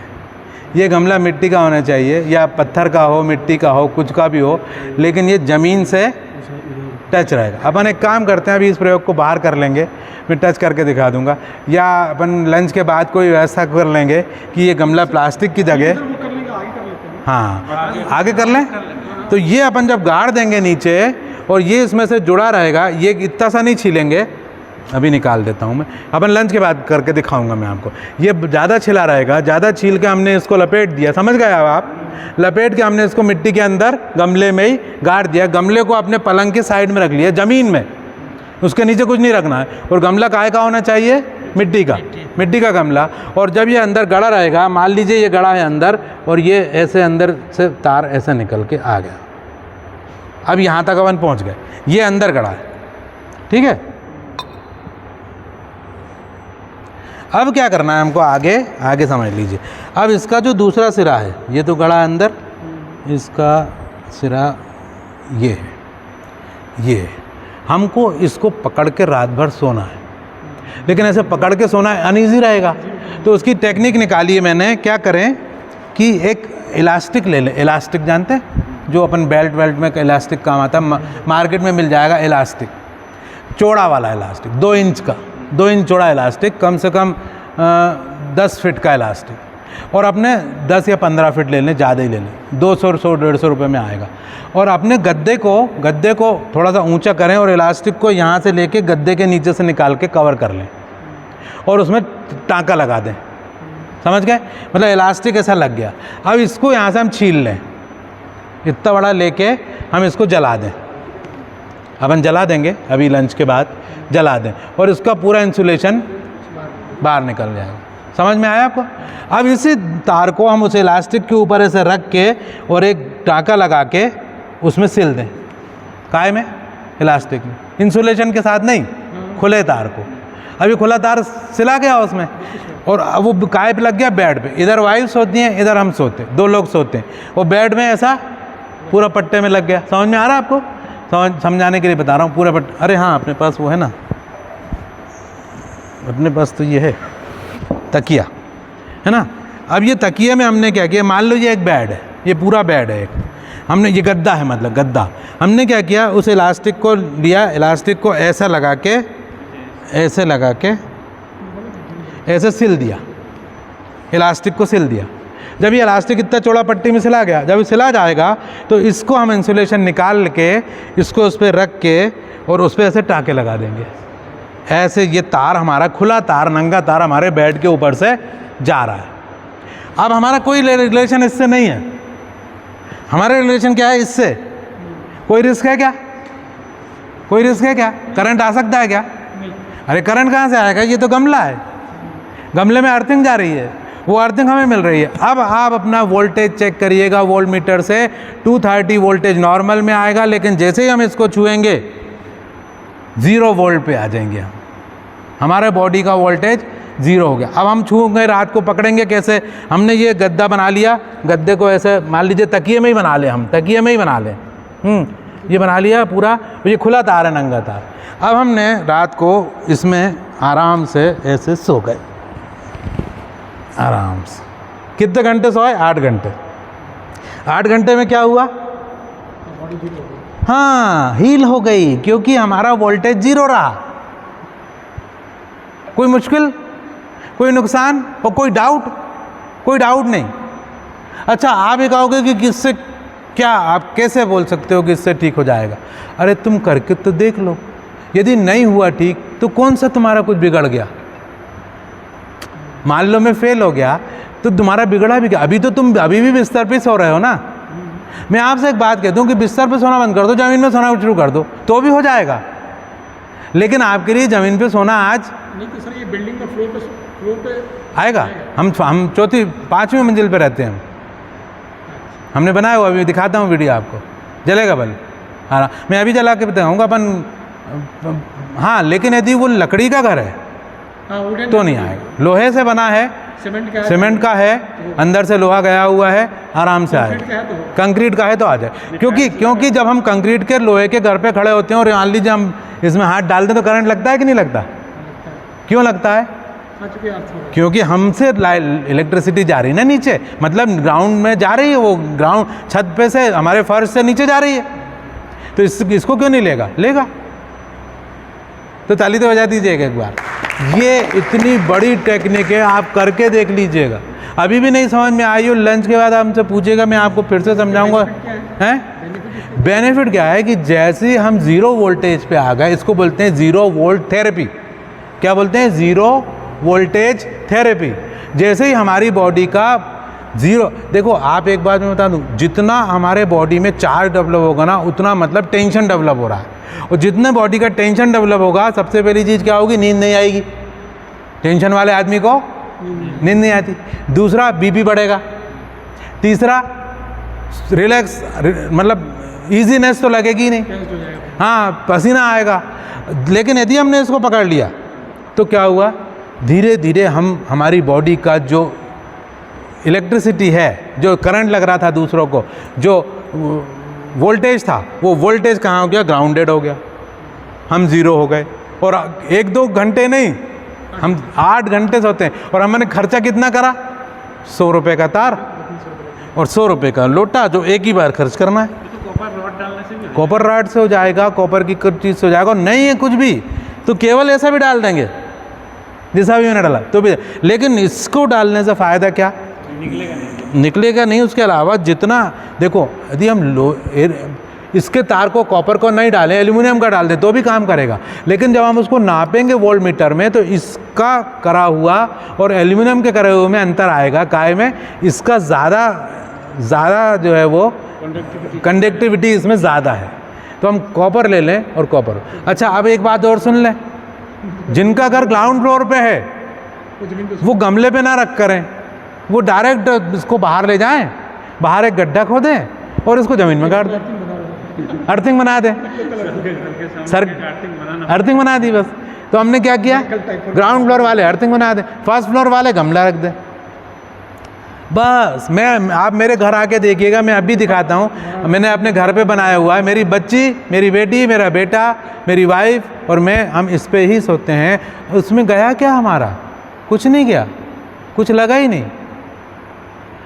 A: ये गमला मिट्टी का होना चाहिए, या पत्थर का हो, मिट्टी का हो, कुछ का भी हो, लेकिन ये ज़मीन से टच रहेगा। अपन एक काम करते हैं, अभी इस प्रयोग को बाहर कर लेंगे, मैं टच करके दिखा दूंगा, या अपन लंच के बाद कोई व्यवस्था कर लेंगे कि ये गमला प्लास्टिक की जगह, हाँ आगे कर लें। तो ये अपन जब गाड़ देंगे नीचे और ये इसमें से जुड़ा रहेगा, ये इतना सा नहीं छीलेंगे, अभी निकाल देता हूँ मैं, अपन लंच के बाद करके दिखाऊंगा मैं आपको। ये ज़्यादा छिला रहेगा, ज़्यादा छील के हमने इसको लपेट दिया, समझ गए अब आप? लपेट के हमने इसको मिट्टी के अंदर गमले में ही गाड़ दिया। गमले को अपने पलंग के साइड में रख लिया, ज़मीन में, उसके नीचे कुछ नहीं रखना है। और गमला काहे का होना चाहिए? मिट्टी का, मिट्टी का गमला। और जब ये अंदर गड़ा रहेगा, मान लीजिए ये गड़ा है अंदर और ये ऐसे अंदर से तार ऐसे निकल के आ गया, अब यहाँ तक अपन पहुँच गए, ये अंदर गड़ा है, ठीक है। अब क्या करना है हमको, आगे आगे समझ लीजिए। अब इसका जो दूसरा सिरा है, ये तो गड़ा अंदर, इसका सिरा ये है, ये हमको इसको पकड़ के रात भर सोना है। लेकिन ऐसे पकड़ के सोना अनईजी रहेगा, तो उसकी टेक्निक निकाली है मैंने। क्या करें कि एक इलास्टिक ले लें। इलास्टिक जानते हैं, जो अपन बेल्ट वेल्ट में इलास्टिक काम आता है, मार्केट में मिल जाएगा इलास्टिक, चौड़ा वाला इलास्टिक, 2 इंच का, 2 इंच चौड़ा इलास्टिक, कम से कम 10 फीट का इलास्टिक। और अपने 10 या 15 फीट ले लें, ज़्यादा ही ले लें, 200-150 रुपये में आएगा। और अपने गद्दे को थोड़ा सा ऊंचा करें और इलास्टिक को यहाँ से लेके गद्दे के नीचे से निकाल के कवर कर लें और उसमें टाँका लगा दें, समझ गए? मतलब इलास्टिक ऐसा लग गया। अब इसको यहाँ से हम छील लें, इतना बड़ा लेके हम इसको जला दें। अपन जला देंगे, अभी लंच के बाद जला दें और इसका पूरा इंसुलेशन बाहर निकल जाएगा। समझ में आया आपको? अब इसी तार को हम उस इलास्टिक के ऊपर ऐसे रख के और एक टाँका लगा के उसमें सिल दें। काय में? इलास्टिक में, इंसुलेशन के साथ नहीं, खुले तार को। अभी खुला तार सिला गया उसमें और वो काय पे लग गया बेड पे। इधर वाइफ सोती हैं, इधर हम सोते, 2 लोग सोते हैं। वो बेड में ऐसा पूरा पट्टे में लग गया। समझ में आ रहा है आपको? समझाने के लिए बता रहा हूँ, पूरा पट्टा। अरे हाँ, अपने पास वो है ना, अपने पास तो ये है तकिया, है ना। अब ये तकिए में हमने क्या किया, मान लो ये एक बेड है, ये पूरा बेड है एक, हमने ये गद्दा है, मतलब गद्दा। हमने क्या किया, उस इलास्टिक को लिया, इलास्टिक को ऐसा लगा के, ऐसे लगा के ऐसे सिल दिया, इलास्टिक को सिल दिया। जब ये इलास्टिक इतना चौड़ा पट्टी में सिला गया, जब सिला जाएगा तो इसको हम इंसुलेशन निकाल के इसको उस पर रख के और उस पर ऐसे टाँके लगा देंगे। ऐसे ये तार हमारा, खुला तार, नंगा तार हमारे बेड के ऊपर से जा रहा है। अब हमारा कोई रिलेशन इससे नहीं है। हमारा रिलेशन क्या है इससे? कोई रिस्क है क्या? कोई रिस्क है क्या? करंट आ सकता है क्या? अरे करंट कहाँ से आएगा? ये तो गमला है, गमले में अर्थिंग जा रही है, वो अर्थिंग हमें मिल रही है। अब आप अपना वोल्टेज चेक करिएगा वोल्ट मीटर से, 230 वोल्टेज नॉर्मल में आएगा, लेकिन जैसे ही हम इसको छुएंगे 0 वोल्ट पे आ जाएंगे हम, हमारे बॉडी का वोल्टेज 0 हो गया। अब हम छूएंगे, रात को पकड़ेंगे कैसे? हमने ये गद्दा बना लिया, गद्दे को ऐसे मान लीजिए तकिए में ही बना ले, हम तकिए में ही बना लें, ये बना लिया पूरा, ये खुला तार है, नंगा तार। अब हमने रात को इसमें आराम से ऐसे सो गए, आराम से। कितने घंटे सोए? 8 घंटे। 8 घंटे में क्या हुआ? हाँ, हील हो गई क्योंकि हमारा वोल्टेज 0 रहा। कोई मुश्किल, कोई नुकसान और कोई डाउट नहीं। अच्छा, आप ये कहोगे कि किससे क्या, आप कैसे बोल सकते हो कि इससे ठीक हो जाएगा? अरे तुम करके तो देख लो, यदि नहीं हुआ ठीक तो कौन सा तुम्हारा कुछ बिगड़ गया? मान लो मैं फेल हो गया तो तुम्हारा बिगड़ा भी क्या? अभी तो तुम अभी भी बिस्तर पे सो रहे हो ना। मैं आपसे एक बात कहता हूँ कि बिस्तर पे सोना बंद कर दो, ज़मीन में सोना शुरू कर दो तो भी हो जाएगा। लेकिन आपके लिए ज़मीन पे सोना आज
D: नहीं तो सर ये बिल्डिंग का फ्लोर पे
A: आएगा। हम 5वीं मंजिल पे रहते हैं। हमने बनाया हुआ, अभी दिखाता हूँ वीडियो आपको, जलेगा बल्ब। हाँ, मैं अभी जला के बताऊँगा अपन। हाँ, लेकिन यदि वो लकड़ी का घर है तो नहीं आएगा। लोहे से बना है, सीमेंट का है, अंदर से लोहा गया हुआ है, आराम से आएगा। कंक्रीट का है तो आ जाए। क्योंकि जब हम कंक्रीट के लोहे के घर पे खड़े होते हैं और मान लीजिए हम इसमें हाथ डालते हैं तो करंट लगता है कि नहीं लगता? क्यों लगता है? क्योंकि हमसे इलेक्ट्रिसिटी जा रही है ना नीचे, मतलब ग्राउंड में जा रही है, वो ग्राउंड छत पे से हमारे फर्श से नीचे जा रही है। तो इसको क्यों नहीं लेगा? तो ताली तो बजा दीजिएगा एक बार। ये इतनी बड़ी टेक्निक है, आप करके देख लीजिएगा। अभी भी नहीं समझ में आई हो, लंच के बाद हमसे पूछेगा, मैं आपको फिर से समझाऊंगा। हैं? बेनिफिट क्या है कि जैसे हम 0 वोल्टेज पे आ गए, इसको बोलते हैं 0 वोल्ट थेरेपी। क्या बोलते हैं? 0 वोल्टेज थेरेपी। जैसे ही हमारी बॉडी का 0, देखो आप एक बात मैं बता दूं, जितना हमारे बॉडी में चार्ज डेवलप होगा ना, उतना मतलब टेंशन डेवलप हो रहा है। और जितने बॉडी का टेंशन डेवलप होगा, सबसे पहली चीज़ क्या होगी? नींद नहीं आएगी। टेंशन वाले आदमी को नींद नहीं आती। दूसरा, बीपी बढ़ेगा। तीसरा, रिलैक्स, मतलब ईजीनेस तो लगेगी नहीं। हाँ, पसीना आएगा। लेकिन यदि हमने इसको पकड़ लिया तो क्या हुआ? धीरे धीरे हमारी बॉडी का जो इलेक्ट्रिसिटी है, जो करंट लग रहा था दूसरों को, जो वोल्टेज था, वो वोल्टेज कहाँ हो गया? ग्राउंडेड हो गया। हम 0 हो गए। और 1-2 घंटे नहीं, हम 8 घंटे सोते हैं। और हमने खर्चा कितना करा? 100 रुपये का तार और 100 रुपये का लोटा, जो एक ही बार खर्च करना है। कॉपर रॉड से हो जाएगा, कॉपर की कुछ चीज़ से हो जाएगा। और नहीं है कुछ भी तो केवल ऐसा भी डाल देंगे, जैसा भी मैंने डाला तो भी। लेकिन इसको डालने से फ़ायदा क्या? निकलेगा नहीं। उसके अलावा जितना, देखो यदि हम इसके तार को, कॉपर को नहीं डालें, एल्यूमिनियम का डाल दें तो भी काम करेगा। लेकिन जब हम उसको नापेंगे वोल्ट मीटर में, तो इसका करा हुआ और एल्यूमिनियम के करे हुए में अंतर आएगा। काय में? इसका ज़्यादा जो है वो कंडक्टिविटी इसमें ज़्यादा है। तो हम कॉपर ले लें और कॉपर। अच्छा, अब एक बात और सुन लें, जिनका घर ग्राउंड फ्लोर पे है वो गमले पे ना रख करें, वो डायरेक्ट इसको बाहर ले जाएं, बाहर एक गड्ढा खोदें और इसको ज़मीन में गाड़ दें, अर्थिंग बना दें। अर्थिंग बना दी बस। तो हमने क्या किया? ग्राउंड फ्लोर वाले अर्थिंग बना दें, फर्स्ट फ्लोर वाले गमला रख दें, बस। आप मेरे घर आके देखिएगा, मैं अभी दिखाता हूँ। मैंने अपने घर पे बनाया हुआ है। मेरी बच्ची, मेरी बेटी, मेरा बेटा, मेरी वाइफ और मैं, हम इस पे ही सोते हैं। उसमें गया क्या हमारा? कुछ नहीं गया, कुछ लगा ही नहीं।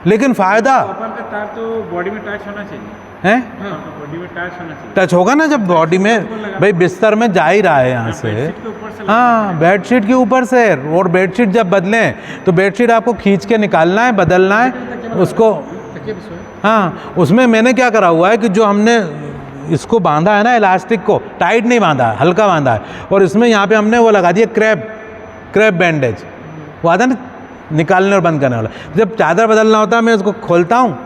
A: लेकिन फ़ायदा,
D: कॉपर का तार तो बॉडी में टच होना चाहिए,
A: हैं?
D: हाँ, बॉडी में टच होना चाहिए।
A: टच होगा ना जब बॉडी में, भाई बिस्तर में जा ही रहा है यहाँ से। हाँ, बेडशीट के ऊपर से। और बेडशीट जब बदलें तो बेडशीट आपको खींच के निकालना है, बदलना है उसको। हाँ, उसमें मैंने क्या करा हुआ है कि जो हमने इसको बांधा है ना, इलास्टिक को टाइट नहीं बांधा है, हल्का बांधा है। और इसमें यहाँ पे हमने वो लगा दिया क्रैब बैंडेज, वो आता ना निकालने और बंद करने वाला। जब चादर बदलना होता है, मैं उसको खोलता हूँ,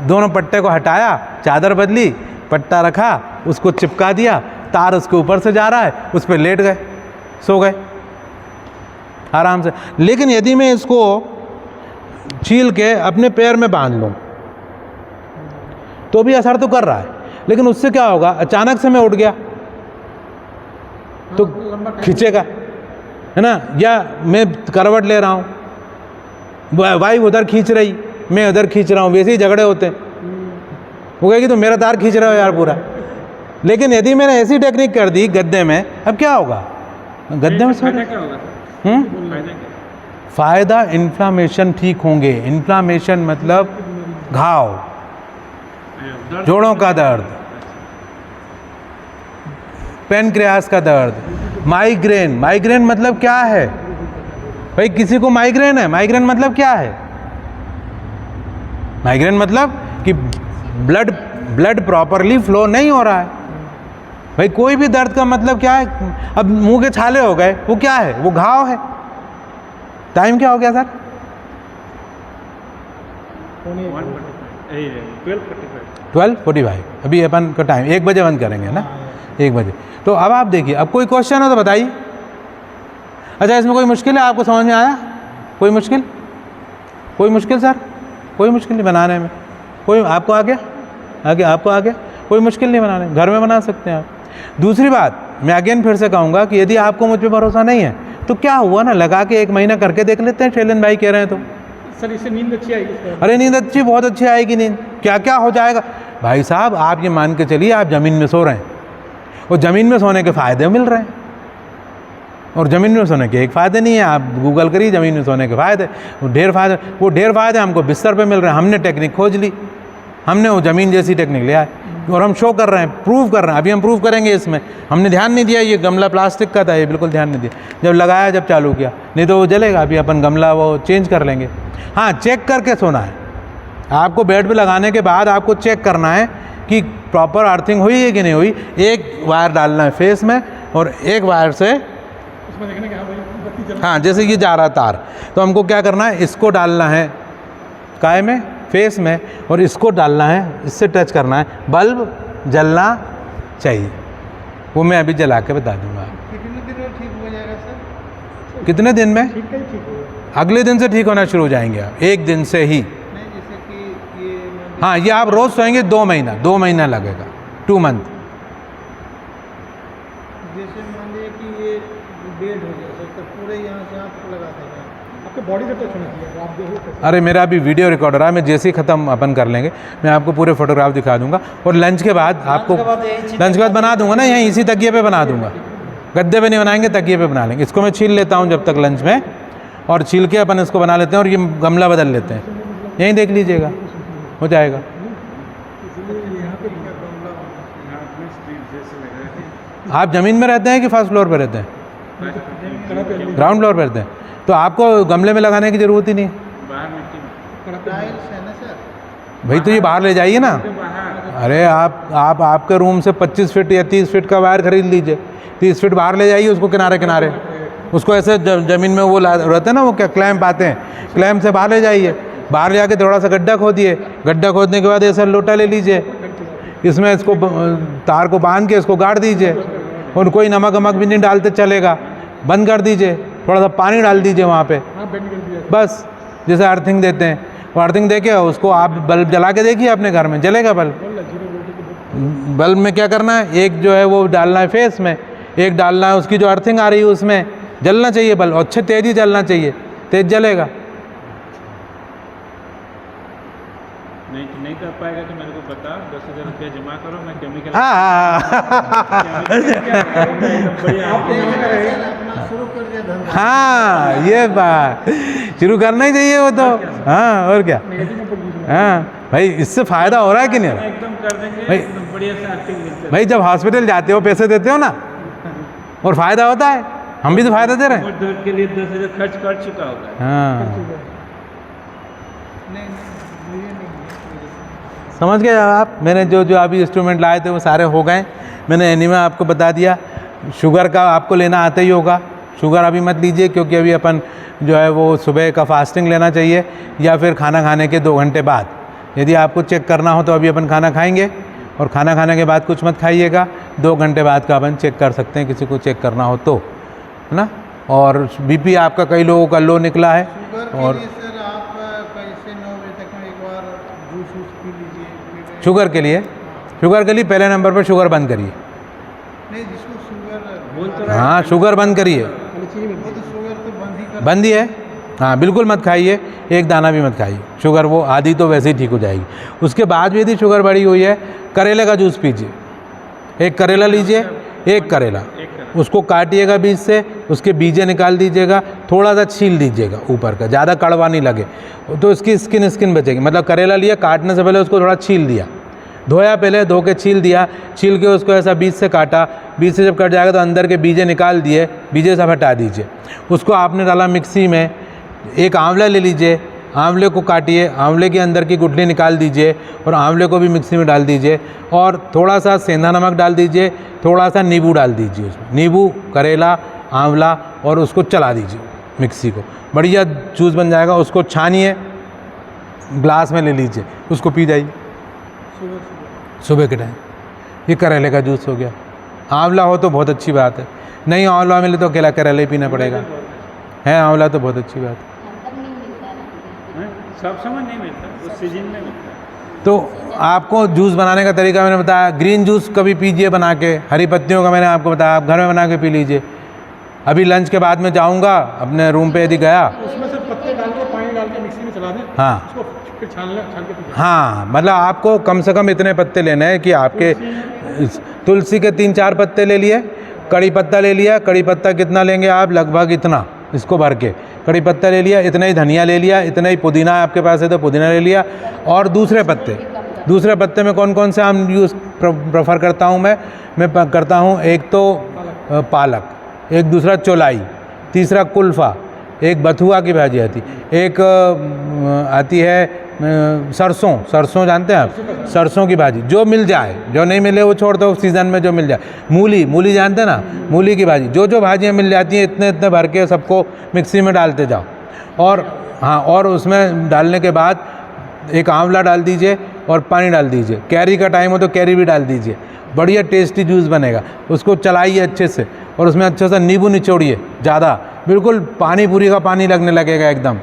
A: दोनों पट्टे को हटाया, चादर बदली, पट्टा रखा, उसको चिपका दिया, तार उसके ऊपर से जा रहा है, उस पर लेट गए, सो गए आराम से। लेकिन यदि मैं इसको छील के अपने पैर में बांध लूँ तो भी असर तो कर रहा है। लेकिन उससे क्या होगा? अचानक से मैं उठ गया तो खींचेगा, है ना? या मैं करवट ले रहा हूँ, वाइफ उधर खींच रही, मैं उधर खींच रहा हूँ, वैसे ही झगड़े होते हैं। वो कहेगी तो मेरा तार खींच रहे हो यार पूरा। लेकिन यदि मैंने ऐसी टेक्निक कर दी गद्दे में, अब क्या होगा? गद्दे में सो
D: क्या होगा?
A: फ़ायदा, इन्फ्लामेशन ठीक होंगे। इन्फ्लामेशन मतलब घाव, जोड़ों का दर्द, पेनक्रियास का दर्द, माइग्रेन। माइग्रेन मतलब क्या है भाई? किसी को माइग्रेन है? माइग्रेन मतलब क्या है? माइग्रेन मतलब कि ब्लड प्रॉपरली फ्लो नहीं हो रहा है। भाई कोई भी दर्द का मतलब क्या है? अब मुंह के छाले हो गए, वो क्या है? वो घाव है। टाइम क्या हो गया सर? 12:45। अभी अपन का टाइम 1 बजे बंद करेंगे ना, 1 बजे। तो अब आप देखिए, अब कोई क्वेश्चन हो तो बताइए। अच्छा, इसमें कोई मुश्किल है? आपको समझ में आया? कोई मुश्किल? कोई मुश्किल सर? कोई मुश्किल नहीं बनाने में? कोई आपको आ गया? आपको आ गया? कोई मुश्किल नहीं बनाने में, घर में बना सकते हैं आप। दूसरी बात, मैं अगेन फिर से कहूँगा कि यदि आपको मुझ पर भरोसा नहीं है तो क्या हुआ ना, लगा के 1 महीना करके देख लेते हैं। शैलेंद्र भाई कह रहे हैं तो
D: सर इससे नींद अच्छी आएगी?
A: अरे नींद अच्छी, बहुत अच्छी आएगी नींद। क्या क्या हो जाएगा भाई साहब? आप ये मान के चलिए आप ज़मीन में सो रहे हैं और ज़मीन में सोने के फ़ायदे मिल रहे हैं, और ज़मीन में सोने के एक फ़ायदे नहीं है। आप गूगल करिए ज़मीन में सोने के फ़ायदे, वो ढेर फ़ायदे हमको बिस्तर पे मिल रहे हैं। हमने टेक्निक खोज ली, हमने वो ज़मीन जैसी टेक्निक लिया है और हम शो कर रहे हैं, प्रूव कर रहे हैं। अभी हम प्रूव करेंगे इसमें। हमने ध्यान नहीं दिया, ये गमला प्लास्टिक का था, ये बिल्कुल ध्यान नहीं दिया। जब लगाया, जब चालू किया, नहीं तो वो जलेगा। अभी अपन गमला वो चेंज कर लेंगे। हाँ, चेक करके सोना है आपको। बेड पे लगाने के बाद आपको चेक करना है कि प्रॉपर अर्थिंग हुई है कि नहीं हुई। एक वायर डालना है फेस में और एक वायर से,
D: उसमें देखना कि हाँ भाई बत्ती जल
A: हाँ जैसे ये जा रहा तार, तो हमको क्या करना है, इसको डालना है काय में, फेस में, और इसको डालना है, इससे टच करना है। बल्ब जलना चाहिए। वो मैं अभी जला के बता दूंगा।
B: कितने दिन में ठीक हो जाएगा सर?
A: कितने दिन में?
D: ठीक है, ठीक होगा।
A: अगले दिन से ठीक होना शुरू हो जाएंगे आप, 1 दिन से ही।
B: नहीं, जैसे कि ये
A: हाँ, ये आप रोज़ सोएंगे 2 महीना लगेगा, 2 मंथ।
B: जैसे मान लीजिए कि ये बेड हो गया सर, तो पूरे यहाँ से आप लगा देंगे।
D: आपके बॉडी से टच होना चाहिए, आप देखो कैसे।
A: अरे मेरा अभी वीडियो रिकॉर्डर है, मैं जैसे ही ख़त्म अपन कर लेंगे मैं आपको पूरे फोटोग्राफ दिखा दूंगा। और लंच के बाद आपको, लंच के बाद बना दूंगा ना, यहीं इसी तकिए पे बना दूंगा। गद्दे पे नहीं बनाएंगे, तकिए पे बना लेंगे। इसको मैं छील लेता हूँ जब तक लंच में, और छील के अपन इसको बना लेते हैं और ये गमला बदल लेते हैं। यहीं देख लीजिएगा, हो जाएगा। आप ज़मीन में रहते हैं कि फर्स्ट फ्लोर पे रहते हैं? ग्राउंड फ्लोर पे रहते हैं, तो आपको गमले में लगाने की ज़रूरत ही नहीं।
B: टाइल्स है ना सर?
A: भाई तो ये बाहर ले जाइए ना। अरे आप आपके रूम से 25 फीट या 30 फीट का वायर खरीद लीजिए, 30 फीट बाहर ले जाइए उसको किनारे, उसको ऐसे ज़मीन में वो रहते हैं ना, वो क्या क्लैम्प आते हैं, क्लैम्प से बाहर ले जाइए। बाहर ले जाके थोड़ा सा गड्ढा खोदिए, गड्ढा खोदने के बाद ऐसा लोटा ले लीजिए, इसमें इसको तार को बांध के इसको गाड़ दीजिए, और कोई नमक वमक भी नहीं डालते चलेगा, बंद कर दीजिए। थोड़ा सा पानी डाल दीजिए वहाँ पे, बस जैसे अर्थिंग देते हैं, वो अर्थिंग दे के उसको आप बल्ब जला के देखिए अपने घर में, जलेगा बल्ब। बल्ब में क्या करना है, एक जो है वो डालना है फेस में, एक डालना है उसकी जो अर्थिंग आ रही है उसमें, जलना चाहिए बल्ब, अच्छे तेज़ी जलना चाहिए, तेज़ जलेगा।
D: नहीं कर पाएगा तो मेरे को बता, 10,000 रुपया जमा करो, मैं केमिकल
B: अपना शुरू कर दिया धंधा।
A: हाँ, ये बात शुरू करना ही चाहिए वो तो। हाँ, और क्या। हाँ भाई, इससे फ़ायदा हो रहा है कि नहीं?
D: एकदम कर देंगे,
A: भाई-
D: एकदम बढ़िया से एक्टिंग मिलते
A: भाई जब हॉस्पिटल जाते हो पैसे देते हो ना, और फ़ायदा होता है, हम भी तो फ़ायदा दे रहे हैं।
D: हैं। दूध के लिए 10,000 खर्च कर चुका होगा।
A: हाँ,
B: नहीं, मुझे नहीं।
A: समझ गए आप? मैंने जो अभी इंस्ट्रूमेंट लाए थे वो सारे हो गए। मैंने एनीमा आपको बता दिया। शुगर का आपको लेना आता ही होगा, शुगर अभी मत लीजिए, क्योंकि अभी अपन जो है वो सुबह का फास्टिंग लेना चाहिए, या फिर खाना खाने के 2 घंटे बाद। यदि आपको चेक करना हो तो अभी अपन खाना खाएंगे, और खाना खाने के बाद कुछ मत खाइएगा। 2 घंटे बाद का अपन चेक कर सकते हैं, किसी को चेक करना हो तो, है ना। और बीपी आपका कई लोगों का लो निकला है।
B: शुगर
A: और
B: के लिए सर आप कैसे 9 बजे तक में एक बार जूस पी लीजिए।
A: शुगर के लिए पहले नंबर पर शुगर बंद करिए।
B: नहीं, जिसको शुगर
D: बोल तो
A: हाँ, शुगर बंद करिए।
B: वो तो शुगर तो बंद ही कर।
A: बंद ही है। हाँ, बिल्कुल मत खाइए, एक दाना भी मत खाइए शुगर। वो आधी तो वैसे ही ठीक हो जाएगी। उसके बाद भी यदि शुगर बढ़ी हुई है, करेले का जूस पीजिए। एक करेला लीजिए, एक करेला, उसको काटिएगा बीज से, उसके बीजे निकाल दीजिएगा, थोड़ा सा छील दीजिएगा ऊपर का, ज़्यादा कड़वा नहीं लगे, तो उसकी स्किन बचेगी। मतलब करेला लिया, काटने से पहले उसको थोड़ा छील दिया, धोया, पहले धो के छील दिया, छील के उसको ऐसा बीज से काटा, बीज से जब कट जाएगा तो अंदर के बीजे निकाल दिए, बीजे सब हटा दीजिए। उसको आपने डाला मिक्सी में। एक आंवला ले लीजिए, आंवले को काटिए, आंवले के अंदर की गुठली निकाल दीजिए और आंवले को भी मिक्सी में डाल दीजिए और थोड़ा सा सेंधा नमक डाल दीजिए, थोड़ा सा नींबू डाल दीजिए उसमें, नींबू, करेला, आंवला, और उसको चला दीजिए मिक्सी को, बढ़िया जूस बन जाएगा। उसको छानिए, ग्लास में ले लीजिए, उसको पी जाइए सुबह के टाइम। ये करेले का जूस हो गया। आंवला हो तो बहुत अच्छी बात है, नहीं आंवला मिले तो अकेला करेले ही पीना पड़ेगा। है आंवला तो बहुत अच्छी बात है।
D: सब समय नहीं मिलता, उस सीजन में मिलता है।
A: तो आपको जूस बनाने का तरीका मैंने बताया। ग्रीन जूस कभी पीजिए बना के, हरी पत्तियों का मैंने आपको बताया, आप घर में बना के पी लीजिए। अभी लंच के बाद में जाऊंगा अपने रूम पे, यदि गया
E: उसमें से पत्ते डाल के पानी डाल के मिक्सी में चला दें,
A: हाँ
E: उसको फिर छान के पीजिए।
A: हाँ, मतलब आपको कम से कम इतने पत्ते लेने हैं कि आपके तुलसी के 3-4 पत्ते ले लिए, कड़ी पत्ता ले लिया, कड़ी पत्ता कितना लेंगे आप, लगभग इतना, इसको भर के कड़ी पत्ता ले लिया, इतना ही धनिया ले लिया, इतना ही पुदीना आपके पास है तो पुदीना ले लिया। और दूसरे पत्ते में कौन कौन से आम यूज़ प्रेफर करता हूँ मैं करता हूँ, एक तो पालक, एक दूसरा चौलाई, तीसरा कुल्फ़ा, एक बथुआ की भाजी आती, एक आती है सरसों जानते हैं आप, सरसों की भाजी, जो मिल जाए, जो नहीं मिले वो छोड़ दो, सीज़न में जो मिल जाए। मूली जानते हैं ना, मूली की भाजी, जो भाजियाँ मिल जाती हैं इतने भर के सबको मिक्सी में डालते जाओ। और हाँ, और उसमें डालने के बाद एक आंवला डाल दीजिए और पानी डाल दीजिए। कैरी का टाइम हो तो कैरी भी डाल दीजिए, बढ़िया टेस्टी जूस बनेगा। उसको चलाइए अच्छे से और उसमें अच्छे से नींबू निचोड़िए, ज़्यादा, बिल्कुल पानी पूरी का पानी लगने लगेगा एकदम।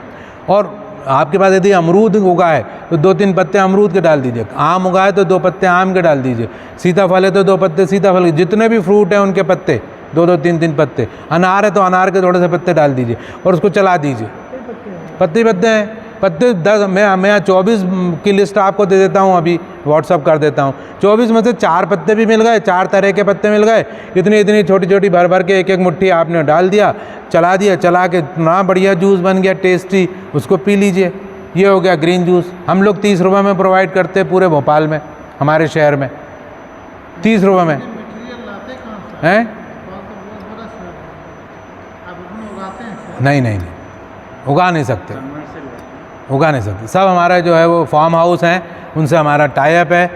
A: और आपके पास यदि अमरूद उगा है तो 2-3 पत्ते अमरूद के डाल दीजिए, आम उगा है तो 2 पत्ते आम के डाल दीजिए, सीताफल है तो 2 पत्ते सीताफल के, जितने भी फ्रूट हैं उनके पत्ते 2-2, 3-3 पत्ते, अनार है तो अनार के थोड़े से पत्ते डाल दीजिए और उसको चला दीजिए। पत्ते हैं, पत्ते 10, मैं 24 की लिस्ट आपको दे देता हूँ, अभी व्हाट्सअप कर देता हूँ। 24 में से 4 पत्ते भी मिल गए, 4 तरह के पत्ते मिल गए, इतनी छोटी भर के एक मुट्ठी आपने डाल दिया, चला दिया, चला के इतना बढ़िया जूस बन गया टेस्टी, उसको पी लीजिए। ये हो गया ग्रीन जूस। हम लोग 30 रुपये में प्रोवाइड करते हैं पूरे भोपाल में, हमारे शहर में 30 रुपये में।
B: मटेरियल लाते कहाँ से?
A: हैं?
B: बहुत बड़ा शहर है। आप अपने उगाते हैं?
A: नहीं, उगा नहीं सकते, सब हमारा जो है वो फार्म हाउस हैं, उनसे हमारा टाई अप है।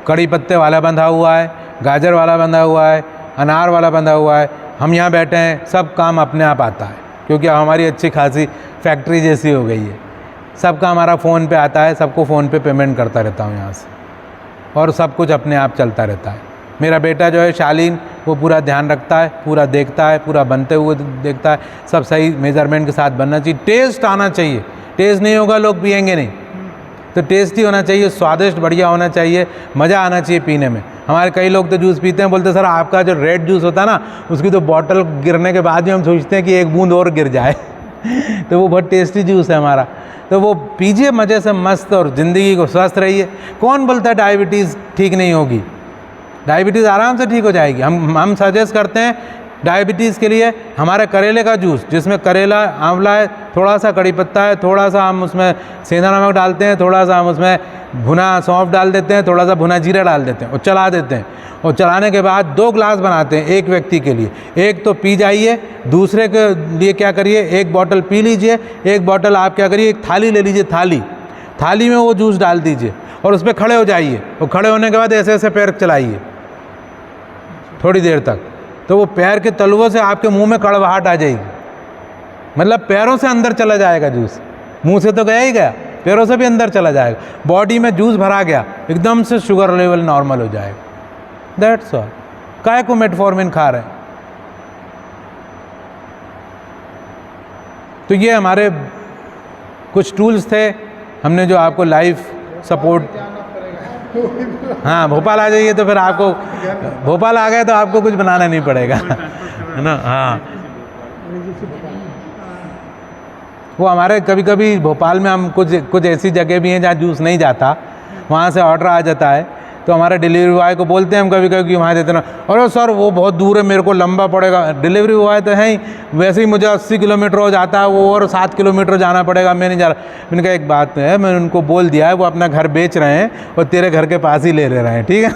A: कड़ी पत्ते वाला बंधा हुआ है, गाजर वाला बंधा हुआ है, अनार वाला बंधा हुआ है, हम यहाँ बैठे हैं, सब काम अपने आप आता है क्योंकि हमारी अच्छी खासी फैक्ट्री जैसी हो गई है। सब काम हमारा फ़ोन पे आता है, सबको फ़ोन पे पेमेंट करता रहता हूँ यहाँ से, और सब कुछ अपने आप चलता रहता है। मेरा बेटा जो है शालीन, वो पूरा ध्यान रखता है, पूरा देखता है, पूरा बनते हुए देखता है, सब सही मेज़रमेंट के साथ बनना चाहिए। टेस्ट आना चाहिए, टेस्ट नहीं होगा लोग पिएंगे नहीं, तो टेस्टी होना चाहिए, स्वादिष्ट बढ़िया होना चाहिए, मज़ा आना चाहिए पीने में। हमारे कई लोग तो जूस पीते हैं, बोलते सर आपका जो रेड जूस होता है ना, उसकी तो बॉटल गिरने के बाद भी हम सोचते हैं कि एक बूंद और गिर जाए तो वो बहुत टेस्टी जूस है हमारा, तो वो पीजिए मज़े से मस्त, और ज़िंदगी को स्वस्थ रहिए। कौन बोलता है डायबिटीज़ ठीक नहीं होगी? डायबिटीज़ आराम से ठीक हो जाएगी। हम सजेस्ट करते हैं डायबिटीज़ के लिए हमारे करेले का जूस, जिसमें करेला, आंवला है, थोड़ा सा कड़ी पत्ता है, थोड़ा सा हम उसमें सेंधा नमक डालते हैं, थोड़ा सा हम उसमें भुना सौंफ डाल देते हैं, थोड़ा सा भुना जीरा डाल देते हैं और चला देते हैं। और चलाने के बाद 2 ग्लास बनाते हैं एक व्यक्ति के लिए। एक तो पी जाइए, दूसरे के लिए क्या करिए, 1 बॉटल पी लीजिए, 1 बॉटल आप क्या करिए, एक थाली ले लीजिए, थाली में वो जूस डाल दीजिए और उस पर खड़े हो जाइए, और खड़े होने के बाद ऐसे ऐसे पैर चलाइए थोड़ी देर तक, तो वो पैर के तलवों से आपके मुंह में कड़वाहट आ जाएगी, मतलब पैरों से अंदर चला जाएगा जूस, मुंह से तो गया ही गया, पैरों से भी अंदर चला जाएगा, बॉडी में जूस भरा गया, एकदम से शुगर लेवल नॉर्मल हो जाएगा। That's all. काहे को मेटफॉर्मिन खा रहे हैं? तो ये हमारे कुछ टूल्स थे, हमने जो आपको लाइफ सपोर्ट। हाँ, भोपाल आ जाइए तो फिर आपको, भोपाल आ गए तो आपको कुछ बनाना नहीं पड़ेगा है ना। हाँ, वो हमारे कभी कभी भोपाल में हम कुछ ऐसी जगह भी हैं जहाँ जूस नहीं जाता, वहाँ से ऑर्डर आ जाता है, तो हमारे डिलीवरी बॉय को बोलते हैं हम कभी कभी कि वहाँ देते ना, अरे सर वो बहुत दूर है, मेरे को लंबा पड़ेगा। डिलीवरी बॉय तो है ही, वैसे ही मुझे 80 किलोमीटर हो जाता है, वो और 7 किलोमीटर जाना पड़ेगा, मैं नहीं जा रहा। मैंने कहा एक बात है, मैंने उनको बोल दिया है, वो अपना घर बेच रहे हैं और तेरे घर के पास ही ले रहे हैं, ठीक है।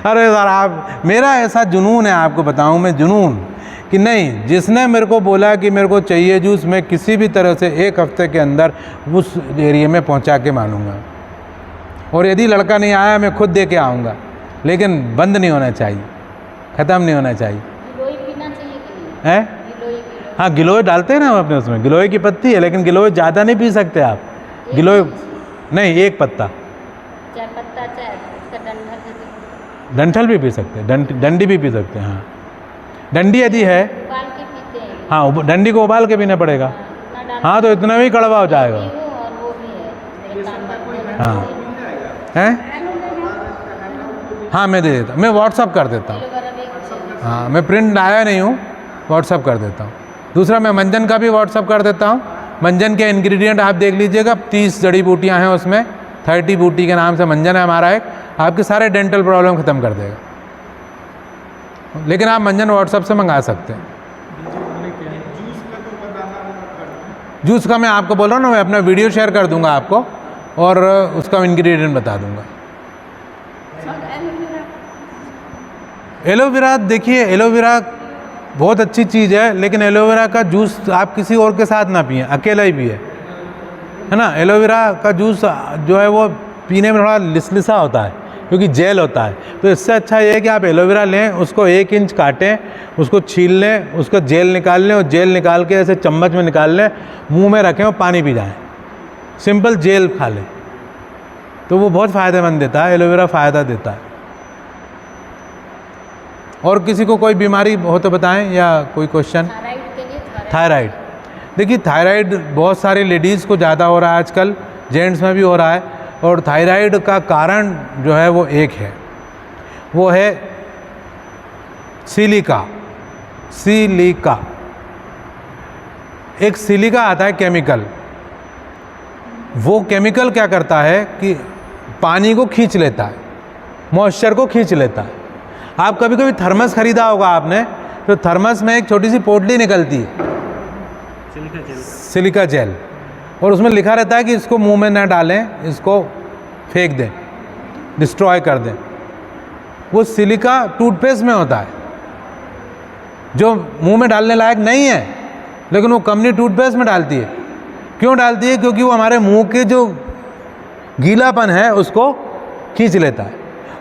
A: अरे सर आप, मेरा ऐसा जुनून है, आपको बताऊं मैं, जुनून कि नहीं, जिसने मेरे को बोला कि मेरे को चाहिए जूस, मैं किसी भी तरह से 1 हफ्ते के अंदर उस एरिया में पहुंचा के मानूंगा। और यदि लड़का नहीं आया मैं खुद दे के आऊँगा, लेकिन बंद नहीं होना चाहिए, ख़त्म नहीं होना चाहिए।
F: गिलोय पीना चाहिए कि नहीं?
A: है
F: गिलोय गिलोय।
A: हाँ, गिलोय डालते हैं ना हम अपने उसमें, गिलोय की पत्ती है, लेकिन गिलोय ज़्यादा नहीं पी सकते आप। गिलोय नहीं, 1 पत्ता।
F: चाय पत्ता, चाय उसका डंठल जैसे
A: डंठल भी पी सकते हैं, डंडी भी पी सकते हैं। हाँ, डंडी यदि है,
F: उबाल के पीते हैं।
A: हाँ, डंडी को उबाल के पीना पड़ेगा।
F: इतना डाल
A: हाँ, तो इतना भी कड़वा हो जाएगा।
F: पीऊँ, और वो भी है मेरे काम का।
A: हाँ हैं, हाँ मैं दे देता, मैं व्हाट्सअप कर देता हूँ।
F: एलोवेरा भी एक
A: हाँ, मैं प्रिंट लाया नहीं हूँ, व्हाट्सअप कर देता हूँ। दूसरा मैं मंजन का भी व्हाट्सअप कर देता हूँ। मंजन के इंग्रेडिएंट आप देख लीजिएगा, 30 जड़ी बूटियाँ हैं उसमें, 30 बूटी के नाम से मंजन है हमारा एक, आपके सारे डेंटल प्रॉब्लम ख़त्म कर देगा। लेकिन आप मंजन व्हाट्सअप से मंगा सकते हैं। जूस का मैं आपको बोल रहा हूँ ना, मैं अपना वीडियो शेयर कर दूंगा आपको और उसका इंग्रेडिएंट बता दूंगा। एलोवेरा, देखिए एलोवेरा बहुत अच्छी चीज़ है, लेकिन एलोवेरा का जूस आप किसी और के साथ ना पिएं, अकेला ही पिए, है ना। एलोवेरा का जूस जो है वो पीने में थोड़ा लिसलिसा होता है, क्योंकि जेल होता है। तो इससे अच्छा ये है कि आप एलोवेरा लें, उसको 1 इंच काटें, उसको छील लें, उसका जेल निकाल लें, और जेल निकाल के ऐसे चम्मच में निकाल लें, मुंह में रखें और पानी पी जाएं। सिंपल जेल खा लें, तो वो बहुत फ़ायदेमंद देता है, एलोवेरा फ़ायदा देता है। और किसी को कोई बीमारी हो तो बताएं, या कोई क्वेश्चन?
F: थायराइड के लिए
A: थायराइड, देखिए थायराइड बहुत सारी लेडीज़ को ज़्यादा हो रहा है आजकल, जेंट्स में भी हो रहा है। और थायराइड का कारण जो है वो एक है, वो है सिलिका। सिलिका, एक सिलिका आता है केमिकल, वो केमिकल क्या करता है कि पानी को खींच लेता है, मॉइस्चर को खींच लेता है। आप कभी कभी थर्मस खरीदा होगा आपने, तो थर्मस में एक छोटी सी पोटली निकलती है, सिलिका जेल, और उसमें लिखा रहता है कि इसको मुंह में न डालें, इसको फेंक दें, डिस्ट्रॉय कर दें। वो सिलिका टूथपेस्ट में होता है, जो मुंह में डालने लायक नहीं है, लेकिन वो कंपनी टूथपेस्ट में डालती है। क्यों डालती है? क्योंकि वो हमारे मुंह के जो गीलापन है उसको खींच लेता है,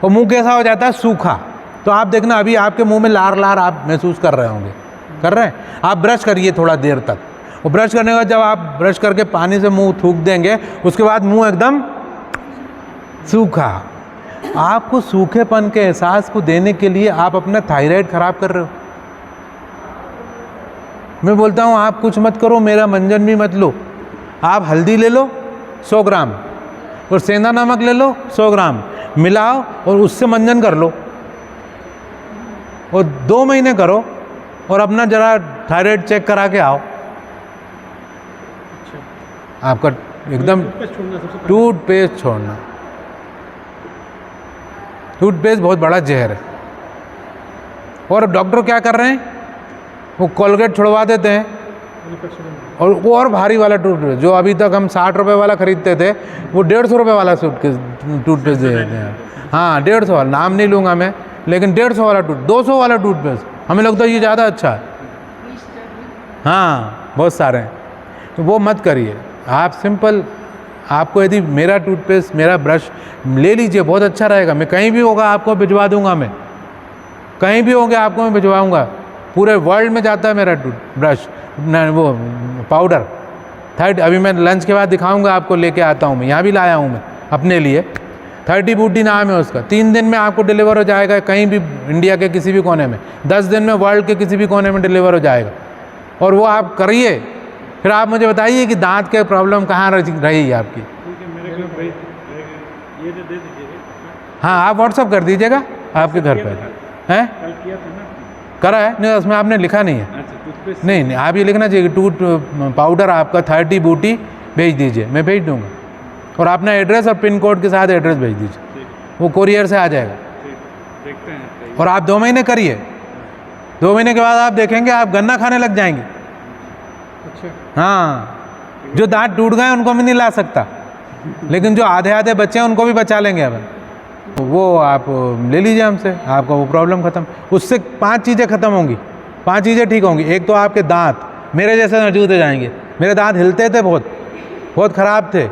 A: और मुंह कैसा हो जाता है, सूखा। तो आप देखना, अभी आपके मुंह में लार लार आप महसूस कर रहे होंगे, कर रहे हैं। आप ब्रश करिए थोड़ा देर तक, और ब्रश करने के बाद जब आप ब्रश करके पानी से मुंह थूक देंगे, उसके बाद मुंह एकदम सूखा। आपको सूखेपन के एहसास को देने के लिए आप अपना थायराइड खराब कर रहे हो। मैं बोलता हूँ आप कुछ मत करो, मेरा मंजन भी मत लो। आप हल्दी ले लो 100 ग्राम, और सेंधा नमक ले लो 100 ग्राम, मिलाओ और उससे मंजन कर लो, और 2 महीने करो, और अपना जरा थायराइड चेक करा के आओ। आपका एकदम टूथपेस्ट छोड़ना, टूथपेस्ट बहुत बड़ा जहर है। और डॉक्टर क्या कर रहे हैं, वो कोलगेट छुड़वा देते हैं, और वो और भारी वाला टूथपेस्ट, जो अभी तक हम 60 रुपये वाला खरीदते थे, वो 150 रुपये वाला टूथपेस्ट दे देते हैं। हाँ 150 वाला, नाम नहीं लूँगा मैं, लेकिन 150 वाला 200 वाला टूथपेस्ट, हमें लगता है ये ज़्यादा अच्छा है। हाँ बहुत सारे हैं, तो वो मत करिए। आप सिंपल, आपको यदि मेरा टूथपेस्ट, मेरा ब्रश ले लीजिए, बहुत अच्छा रहेगा। मैं कहीं भी होगा आपको भिजवा दूंगा, मैं कहीं भी होंगे आपको मैं भिजवाऊंगा। पूरे वर्ल्ड में जाता है मेरा ब्रश, वो पाउडर 30, अभी मैं लंच के बाद दिखाऊंगा आपको, लेके आता हूँ मैं, यहाँ भी लाया हूँ मैं अपने लिए। 30 बूटी नाम है उसका, 3 दिन में आपको डिलीवर हो जाएगा, कहीं भी इंडिया के किसी भी कोने में, 10 दिन में वर्ल्ड के किसी भी कोने में डिलीवर हो जाएगा। और वो आप करिए, फिर आप मुझे बताइए कि दांत के प्रॉब्लम कहाँ रही आपकी।
D: ठीक है, मेरे को भाई ये जो दे दीजिएगा।
A: हाँ आप व्हाट्सअप कर दीजिएगा, आपके घर पे हैं,
D: कल किया था ना?
A: करा है नहीं, उसमें आपने लिखा नहीं है।
D: अच्छा, टूथपेस्ट
A: नहीं नहीं, आप ये लिखना चाहिए टूथ पाउडर आपका 30 बूटी भेज दीजिए, मैं भेज दूंगा। और अपना एड्रेस और पिन कोड के साथ एड्रेस भेज दीजिए,
D: ठीक
A: वो कोरियर से आ जाएगा।
D: ठीक, देखते हैं कहीं।
A: और आप 2 महीने करिए, 2 महीने के बाद आप देखेंगे आप गन्ना खाने लग जाएंगे।
E: अच्छा।
A: हाँ, जो दांत टूट गए उनको भी नहीं ला सकता, लेकिन जो आधे आधे बच्चे हैं उनको भी बचा लेंगे अपन। तो वो आप ले लीजिए हमसे, आपका वो प्रॉब्लम ख़त्म। उससे 5 चीज़ें ख़त्म होंगी, 5 चीज़ें ठीक होंगी। एक तो आपके दांत मेरे जैसे मजबूत हो जाएंगे। मेरे दांत हिलते थे, बहुत ख़राब थे।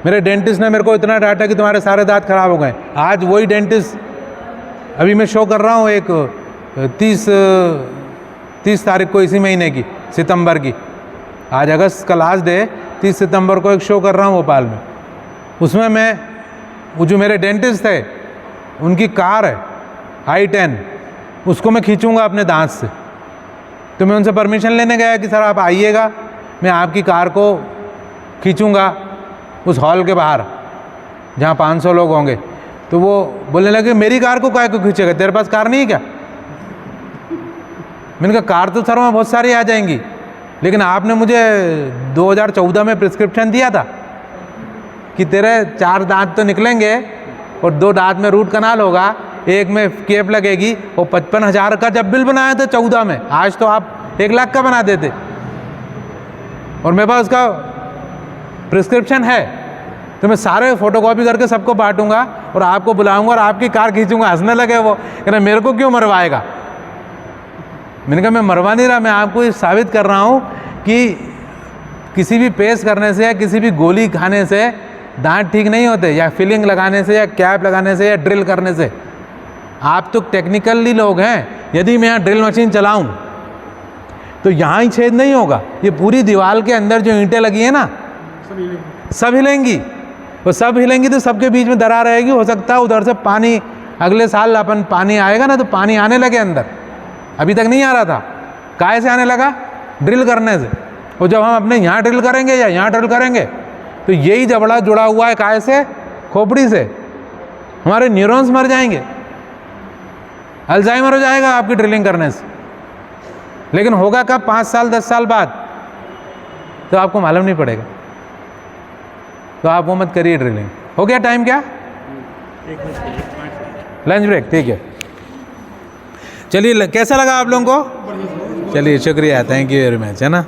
A: मेरे डेंटिस्ट ने मेरे को इतना डांटा कि तुम्हारे सारे दांत खराब हो गए। आज वही डेंटिस्ट, अभी मैं शो कर रहा हूँ एक 30 तारीख को इसी महीने की, सितंबर की, आज अगस्त का लास्ट डे, 30 सितंबर को एक शो कर रहा हूँ भोपाल में। उसमें मैं, वो जो मेरे डेंटिस्ट थे उनकी कार है i10, उसको मैं खींचूंगा अपने दांत से। तो मैं उनसे परमिशन लेने गया कि सर आप आइएगा, मैं आपकी कार को खींचूंगा उस हॉल के बाहर जहाँ 500 लोग होंगे। तो वो बोलने लगे मेरी कार को काहे को खींचेगा, तेरे पास कार नहीं है क्या? मैंने कहा कार तो सर वहाँ बहुत सारी आ जाएंगी, लेकिन आपने मुझे 2014 में प्रिस्क्रिप्शन दिया था कि तेरे 4 दांत तो निकलेंगे और 2 दांत में रूट कनाल होगा, एक में केप लगेगी। और 55,000 का जब बिल बनाया था 14 में, आज तो आप 1 लाख का बना देते। और मेरे पास उसका प्रिस्क्रिप्शन है, तो मैं सारे फोटोकॉपी करके सबको बांटूंगा और आपको बुलाऊंगा और आपकी कार खींचूंगा। हंसने लगे वो, कहना मेरे को क्यों मरवाएगा। मैंने कहा मैं मरवा नहीं रहा, मैं आपको ये साबित कर रहा हूँ कि किसी भी पेस्ट करने से या किसी भी गोली खाने से दांत ठीक नहीं होते, या फिलिंग लगाने से या कैप लगाने से या ड्रिल करने से। आप तो टेक्निकली लोग हैं, यदि मैं यहाँ ड्रिल मशीन चलाऊँ तो यहाँ ही छेद नहीं होगा, ये पूरी दीवार के अंदर जो ईंटें लगी हैं ना सब हिलेंगी। वो सब हिलेंगी तो सबके बीच में दरार रहेगी। हो सकता है उधर से पानी, अगले साल अपन पानी आएगा ना तो पानी आने लगे अंदर, अभी तक नहीं आ रहा था। काहे से आने लगा? ड्रिल करने से। और जब हम अपने यहाँ ड्रिल करेंगे या यहाँ ड्रिल करेंगे तो यही जबड़ा जुड़ा हुआ है काहे से? खोपड़ी से। हमारे न्यूरॉन्स मर जाएंगे, अल्जाइमर हो जाएगा आपकी ड्रिलिंग करने से। लेकिन होगा कब? 5 साल 10 साल बाद, तो आपको मालूम नहीं पड़ेगा। तो आप वो मत करिए ड्रिलिंग। हो गया टाइम क्या? लंच ब्रेक, ठीक है। चलिए, कैसा लगा आप लोगों को? चलिए, शुक्रिया, थैंक यू वेरी मच, है ना।